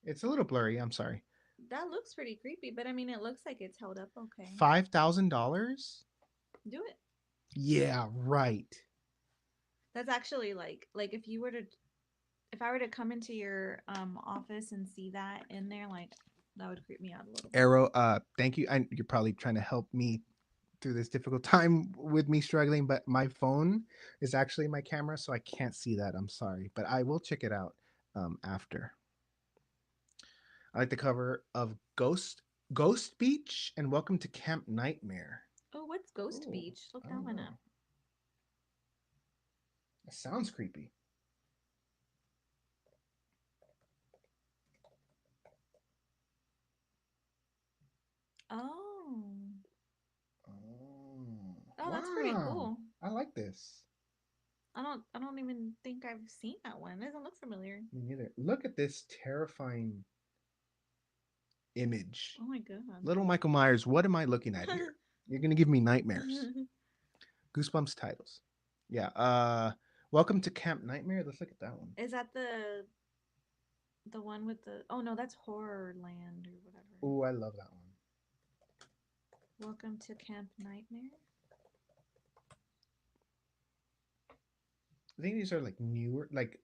It's a little blurry. I'm sorry. that looks pretty creepy, but I mean it looks like it's held up okay. $5,000? Do it. Yeah, right. That's actually like if you were to if I were to come into your office and see that in there, like that would creep me out a little bit. Arrow. Thank you. You're probably trying to help me through this difficult time with me struggling, but my phone is actually my camera, so I can't see that. I'm sorry, but I will check it out after. I like the cover of Ghost Beach and Welcome to Camp Nightmare. Oh, what's Ghost Oh, Beach? Look I that don't one up. know. That sounds creepy. Oh. Oh, that's pretty Wow, cool. I like this. I don't even think I've seen that one. It doesn't look familiar. Me neither. Look at this terrifying image. Oh my god. Little Michael Myers, what am I looking at here? You're gonna give me nightmares. Goosebumps titles. Yeah. Welcome to Camp Nightmare. Let's look at that one. Is that the one with the? Oh no, that's Horrorland or whatever. Oh, I love that one. Welcome to Camp Nightmare. I think these are like newer. Like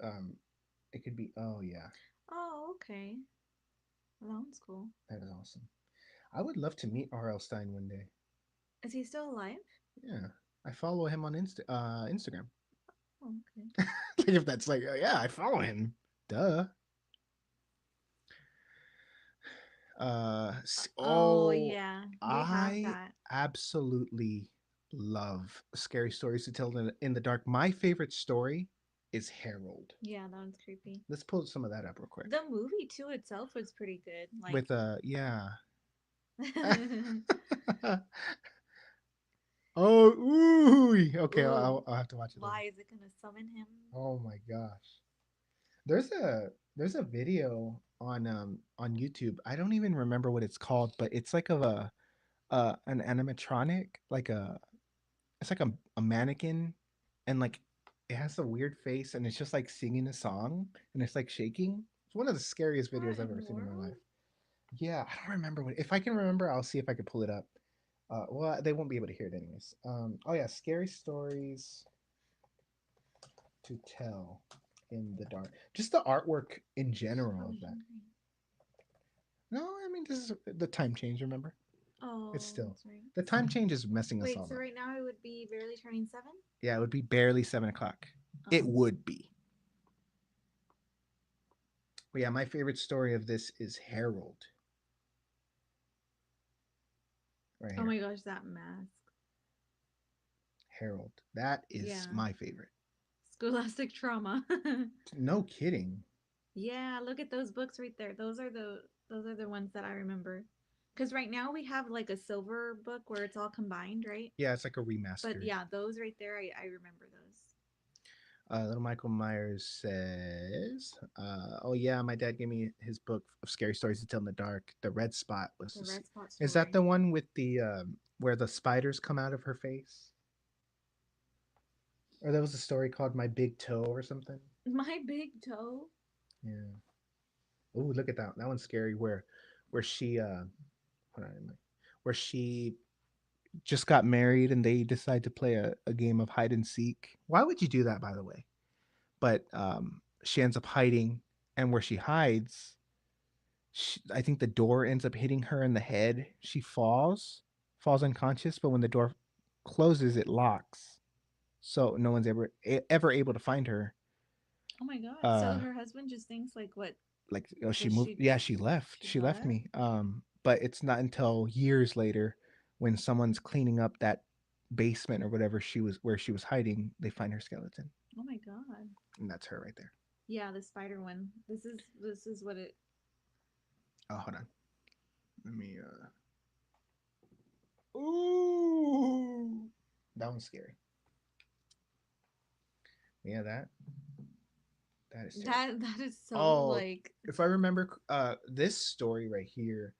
it could be. Oh yeah, Oh, okay. Well, that one's cool. that is awesome. I would love to meet R.L. Stein one day. Is he still alive? Yeah, I follow him on Instagram. Oh, okay. Like if that's like, yeah, I follow him. Duh. Oh Oh, yeah, we have I that. absolutely love scary stories to tell in the dark. My favorite story is Harold. Yeah, that one's creepy. Let's pull some of that up real quick. The movie too itself was pretty good. Like, With yeah. Oh, ooh. Okay, ooh, I'll have to watch it later. why is it gonna summon him? Oh my gosh. There's a video on YouTube. I don't even remember what it's called, but it's like of a an animatronic, like a it's like a mannequin, and like it has a weird face, and it's just like singing a song, and it's like shaking. It's one of the scariest videos What I've in ever the seen in my life. world? Yeah, I don't remember what. If I can remember, I'll see if I could pull it up. Well, they won't be able to hear it anyways. Oh yeah, scary stories to tell in the dark. Just the artwork in She's general of probably that. hungry. No, I mean this is the time change. Remember, it's Oh, still that's right. the time change is messing us Wait, all so up. right now it would be barely turning 7? Yeah, it would be barely 7 o'clock. It Oh. would be. But yeah, my favorite story of this is Harold. Right Oh here, my gosh, that mask. Harold. That is Yeah. my favorite. Scholastic trauma. No kidding. Yeah, look at those books right there. Those are the ones that I remember. Cuz right now we have like a silver book where it's all combined, right? Yeah, it's like a But remastered. yeah, those right there I remember those. Little Michael Myers says, "Oh yeah, my dad gave me his book of scary stories to tell in the dark. The red spot was The the. red spot Is that story. the one with the where the spiders come out of her face? Or there was a story called My Big Toe or something? My big toe. Yeah. Oh, look at that. That one's scary. Where she hold on, where she just got married and they decide to play a game of hide and seek. Why would you do that, by the way? But she ends up hiding, and where she hides, I think the door ends up hitting her in the head. She falls unconscious, but when the door closes, it locks, so no one's ever able to find her. Oh my god. So Uh, her husband just thinks like what like she does moved. she Yeah, she left. she She left left? me. But it's not until years later, when someone's cleaning up that basement or whatever she was hiding, they find her skeleton, Oh my god. and that's her right there. Yeah, the spider one. This is what it. Oh, hold on. Let me. Ooh, that one's scary. Yeah, that is terrifying. That is so Oh, like. if I remember, this story right here,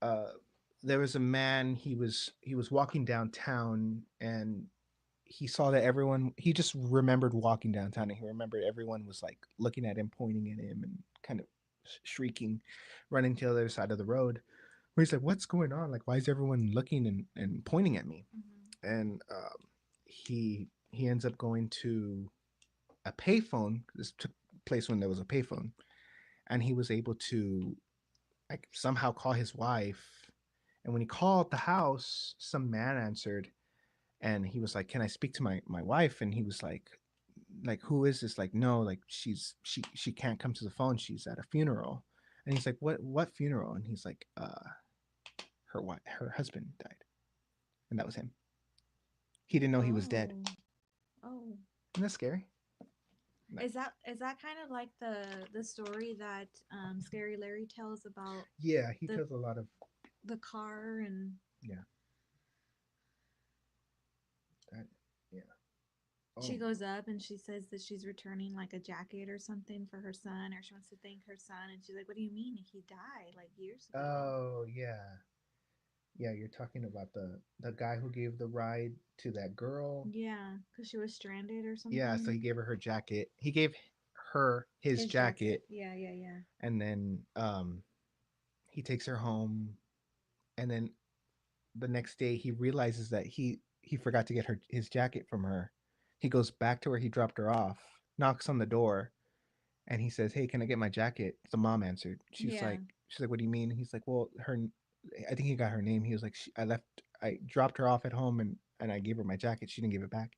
uh, there was a man. He was walking downtown, and he saw that everyone. He just remembered walking downtown, and he remembered everyone was like looking at him, pointing at him, and kind of shrieking, running to the other side of the road. Where he's like, "What's going on? Like, why is everyone looking and pointing at me?" Mhm. And he ends up going to a payphone. This took place when there was a payphone, and he was able to like somehow call his wife. And when he called the house, some man answered, and he was like, "Can I speak to my wife?" And he was like, "Who is this?" Like, no, like she can't come to the phone. She's at a funeral. And he's like, "What funeral?" And he's like, her wife, her husband died, and that was him. He didn't know he was dead. Oh. Oh. Isn't that scary? No. Is that kind of like the story that Scary Larry tells about Yeah, he the tells a lot of the car and yeah. She Oh, goes up and she says that she's returning like a jacket or something for her son, or she wants to thank her son. And she's like, "What do you mean? He died like years ago." oh yeah, yeah. You're talking about the guy who gave the ride to that girl. Yeah, because she was stranded or Yeah, so he something. gave her jacket. He gave her his His jacket. jacket, Yeah, yeah, yeah. and then he takes her home, and then the next day he realizes that he forgot to get her his jacket from her. He goes back to where he dropped her off, knocks on the door, and he says, "Hey, can I get my jacket?" The mom answered. Yeah, She's like, "What do you mean?" He's like, "Well, her, I think he got her name." He was like, I dropped her off at home, and I gave her my jacket. She didn't give it back,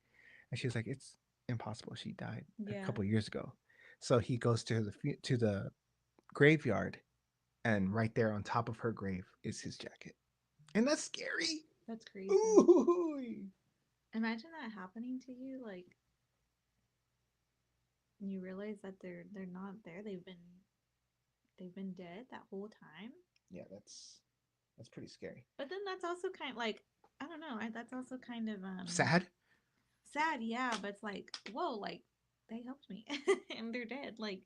and she was like, "It's impossible. She died a yeah. couple years ago." So he goes to the graveyard, and right there on top of her grave is his jacket, and that's scary. That's crazy. Ooh. Imagine that happening to you. Like you realize that they're not there. They've been dead that whole time. Yeah, that's pretty scary. But then that's also kind of like I don't know. That's also kind of Sad. sad. Yeah, but it's like whoa, like they helped me and they're dead. Like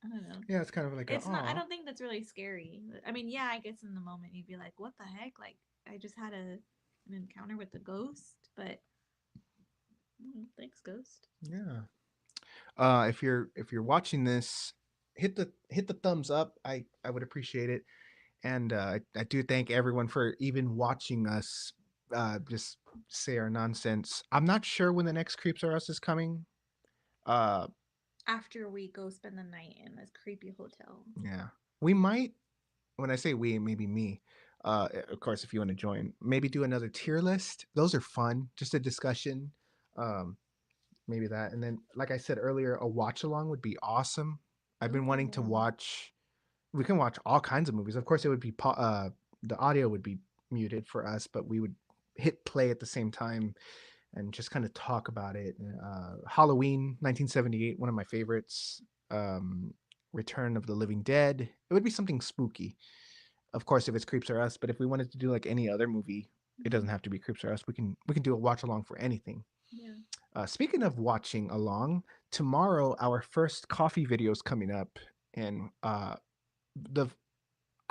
I don't know. Yeah, it's kind of like a It's not. I aw. don't think that's really scary. I mean, yeah, I guess in the moment you'd be like, "What the heck?" Like I just had an encounter with the ghost, but thanks, ghost. Yeah. If you're watching this, hit the thumbs up. I would appreciate it, and I do thank everyone for even watching us. Just say our nonsense. I'm not sure when the next Creeps R Us is coming. Uh, After we go spend the night in this creepy hotel. yeah, we might. When I say we, maybe me. Of course, if you want to join, maybe do another tier list. Those are fun. Just a discussion. Um, maybe that, and then like I said earlier, a watch along would be awesome. I've been wanting to Ooh, watch. We can watch all kinds of movies. Of course, it would be the audio would be muted for us, but we would hit play at the same time and just kind of talk about it. Halloween 1978, one of my favorites. Um, Return of the Living Dead. It would be something spooky. Of course, if it's Creeps or Us, but if we wanted to do like any other movie, it doesn't mm-hmm. have to be Creeps or Us. We can do a watch along for anything. Yeah. Speaking of watching along, tomorrow our first coffee video is coming up, and the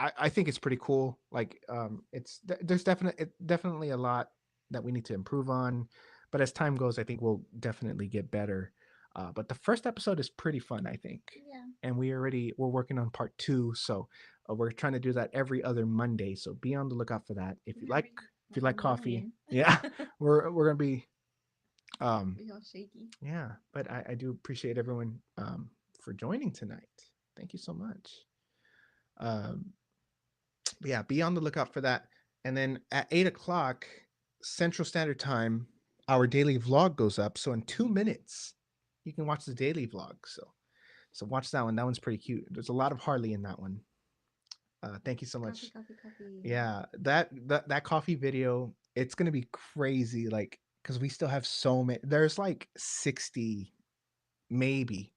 I think it's pretty cool. Like, there's definitely a lot that we need to improve on, but as time goes, I think we'll definitely get better. But the first episode is pretty fun, I think, Yeah. and we're working on part two, so we're trying to do that every other Monday. So be on the lookout for that. If you like I'm coffee, dying. yeah, we're gonna be um Be all shaky. yeah. But I do appreciate everyone for joining tonight. Thank you so much. Um, yeah, be on the lookout for that. And then at 8 o'clock Central Standard Time, our daily vlog goes up. So in 2 minutes, you can watch the daily vlog. So watch that one. That one's pretty cute. There's a lot of Harley in that one. Thank you so Coffee, much. coffee, coffee. Yeah, that coffee video, it's gonna be crazy. Like, because we still have so many. There's like 60, maybe,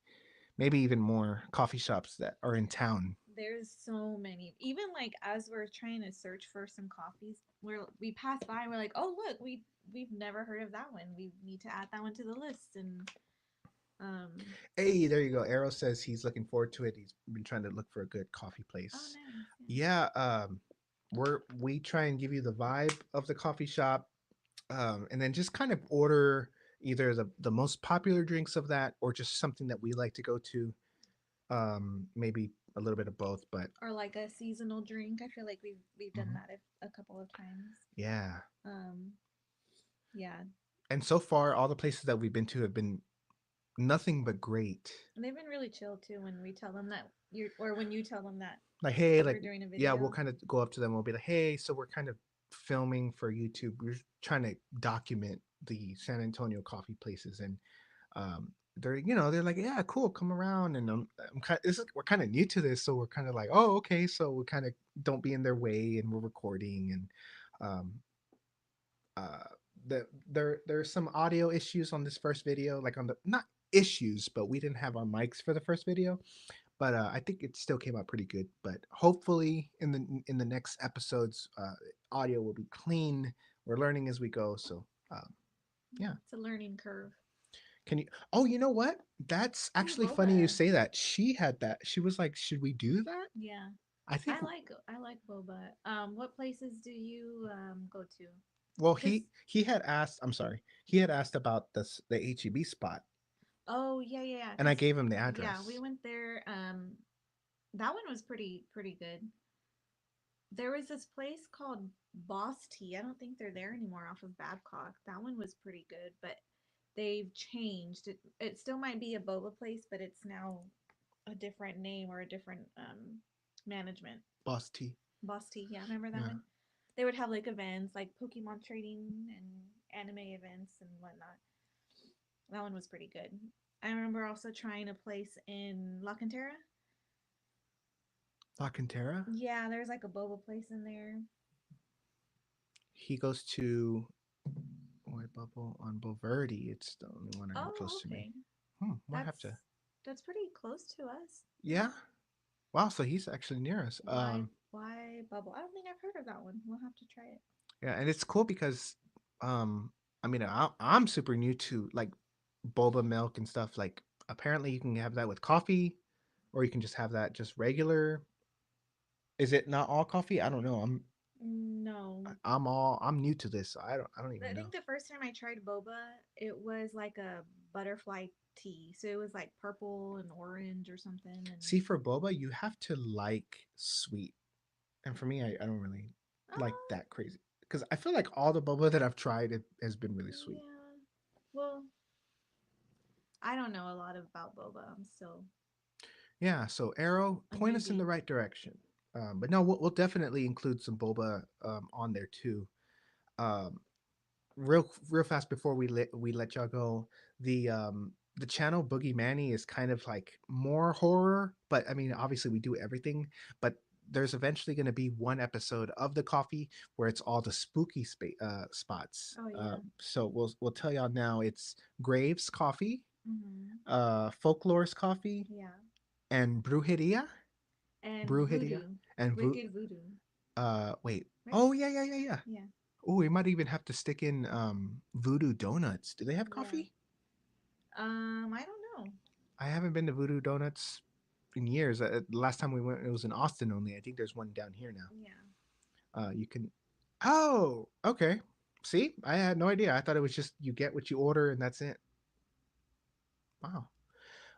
maybe even more coffee shops that are in town. There's so many. Even like as we're trying to search for some coffees, we pass by and we're like, oh look, we've never heard of that one. We need to add that one to the list. And um, Hey, there you go. Arrow says he's looking forward to it. He's been trying to look for a good coffee oh place. nice, yeah. Yeah, we try and give you the vibe of the coffee shop, and then just kind of order either the most popular drinks of that or just something that we like to go to. Maybe a little bit of both, but Or like a seasonal drink. I feel like we've done mhm, that a couple of times. yeah. Um, yeah, And so far, all the places that we've been to have been nothing but great. and they've been really chill too when we tell them that you're, or when you tell them that Like, hey, we're like, doing a yeah, we'll video. kind of go up to them. We'll be like, hey, so we're kind of filming for YouTube. We're trying to document the San Antonio coffee places, and they're like, yeah, cool, come around. And we're kind of new to this, so we're kind of like, oh, okay, so we kind of don't be in their way, and we're recording, and um, uh, there's some audio issues on this first video, like on the not issues, but we didn't have our mics for the first video, but I think it still came out pretty good. But hopefully, in the next episodes, audio will be clean. We're learning as we go, so yeah. It's a learning curve. Can you? Oh, you know what? That's Ooh, actually funny you boba. say that. She had that. She was like, "Should we do that?" Yeah. I think. I like boba. What places do you go to? Well, Cause he had asked. I'm sorry. He had asked about the HEB spot, oh yeah yeah yeah. and I Cause gave him the yeah, we address. went there. That one was pretty good. There was this place called Boss Tea. I don't think they're there anymore off of Babcock. That one was pretty good, but they've changed. It still might be a boba place, but it's now a different name or a different management. Boss T. Boss Tea, yeah, remember that Yeah. one? They would have like events like Pokemon trading and anime events and whatnot. That one was pretty good. I remember also trying a place in La Cantera. La Cantera. Yeah, there's like a boba place in there. He goes to White Bubble on Boverde. It's the only one I know Oh, close to me. okay. Might have That's to. that's pretty close to us. Yeah. Yeah. Wow. So he's actually near us. Why bubble? I don't think I've heard of that one. We'll have to try it. Yeah, and it's cool because, um, I mean, I'm super new to like boba milk and stuff. Like, apparently, you can have that with coffee, or you can just have that just regular. Is it not all coffee? I don't know. No. I'm new to this. So I don't even I know. think the first time I tried boba, it was like a butterfly tea. So it was like purple and orange or something and See, for boba, you have to like sweet, and for me, I don't really like oh, that crazy because I feel like all the boba that I've tried it has been really sweet. yeah. Well, I don't know a lot about boba. I'm still Yeah, so Arrow, a point us in the newbie. right direction. But no, we'll definitely include some boba on there too. Um, real fast before we let y'all go, the channel Boogie Manny is kind of like more horror, but I mean, obviously we do everything. But there's eventually going to be one episode of the coffee where it's all the spooky spots. Oh yeah. So we'll tell y'all now. It's Graves Coffee, Hmm. Folklore's Coffee, Yeah. and Brujeria. And Brujeria voodoo. and Wicked voodoo. wait. Right? Oh, yeah. Yeah. Oh, we might even have to stick in Voodoo Donuts. Do they have Yeah. coffee? I don't know. I haven't been to Voodoo Donuts in years. The last time we went, it was in Austin only. I think there's one down here now. Yeah. You can. Oh, okay. See, I had no idea. I thought it was just you get what you order and that's it. Wow.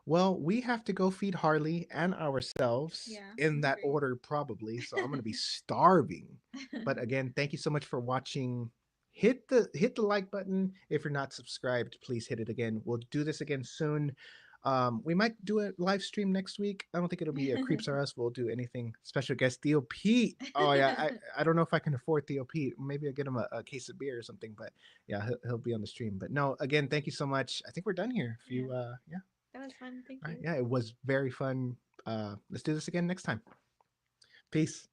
Well, we have to go feed Harley and ourselves Yeah. in I'm that hungry. order, probably. So I'm going to be starving. But again, thank you so much for watching. Hit the like button. If you're not subscribed, please hit it again. We'll do this again soon. We might do a live stream next week. I don't think it'll be a CreepsRus. We'll do anything special guest. Theo Pete. Oh yeah, I don't know if I can afford Theo Pete. Maybe I'll get him a case of beer or something. But yeah, he'll be on the stream. But no, again, thank you so much. I think we're done here. If Yeah. you yeah. That was fun. Thank All right. you. Yeah, it was very fun. Let's do this again next time. Peace.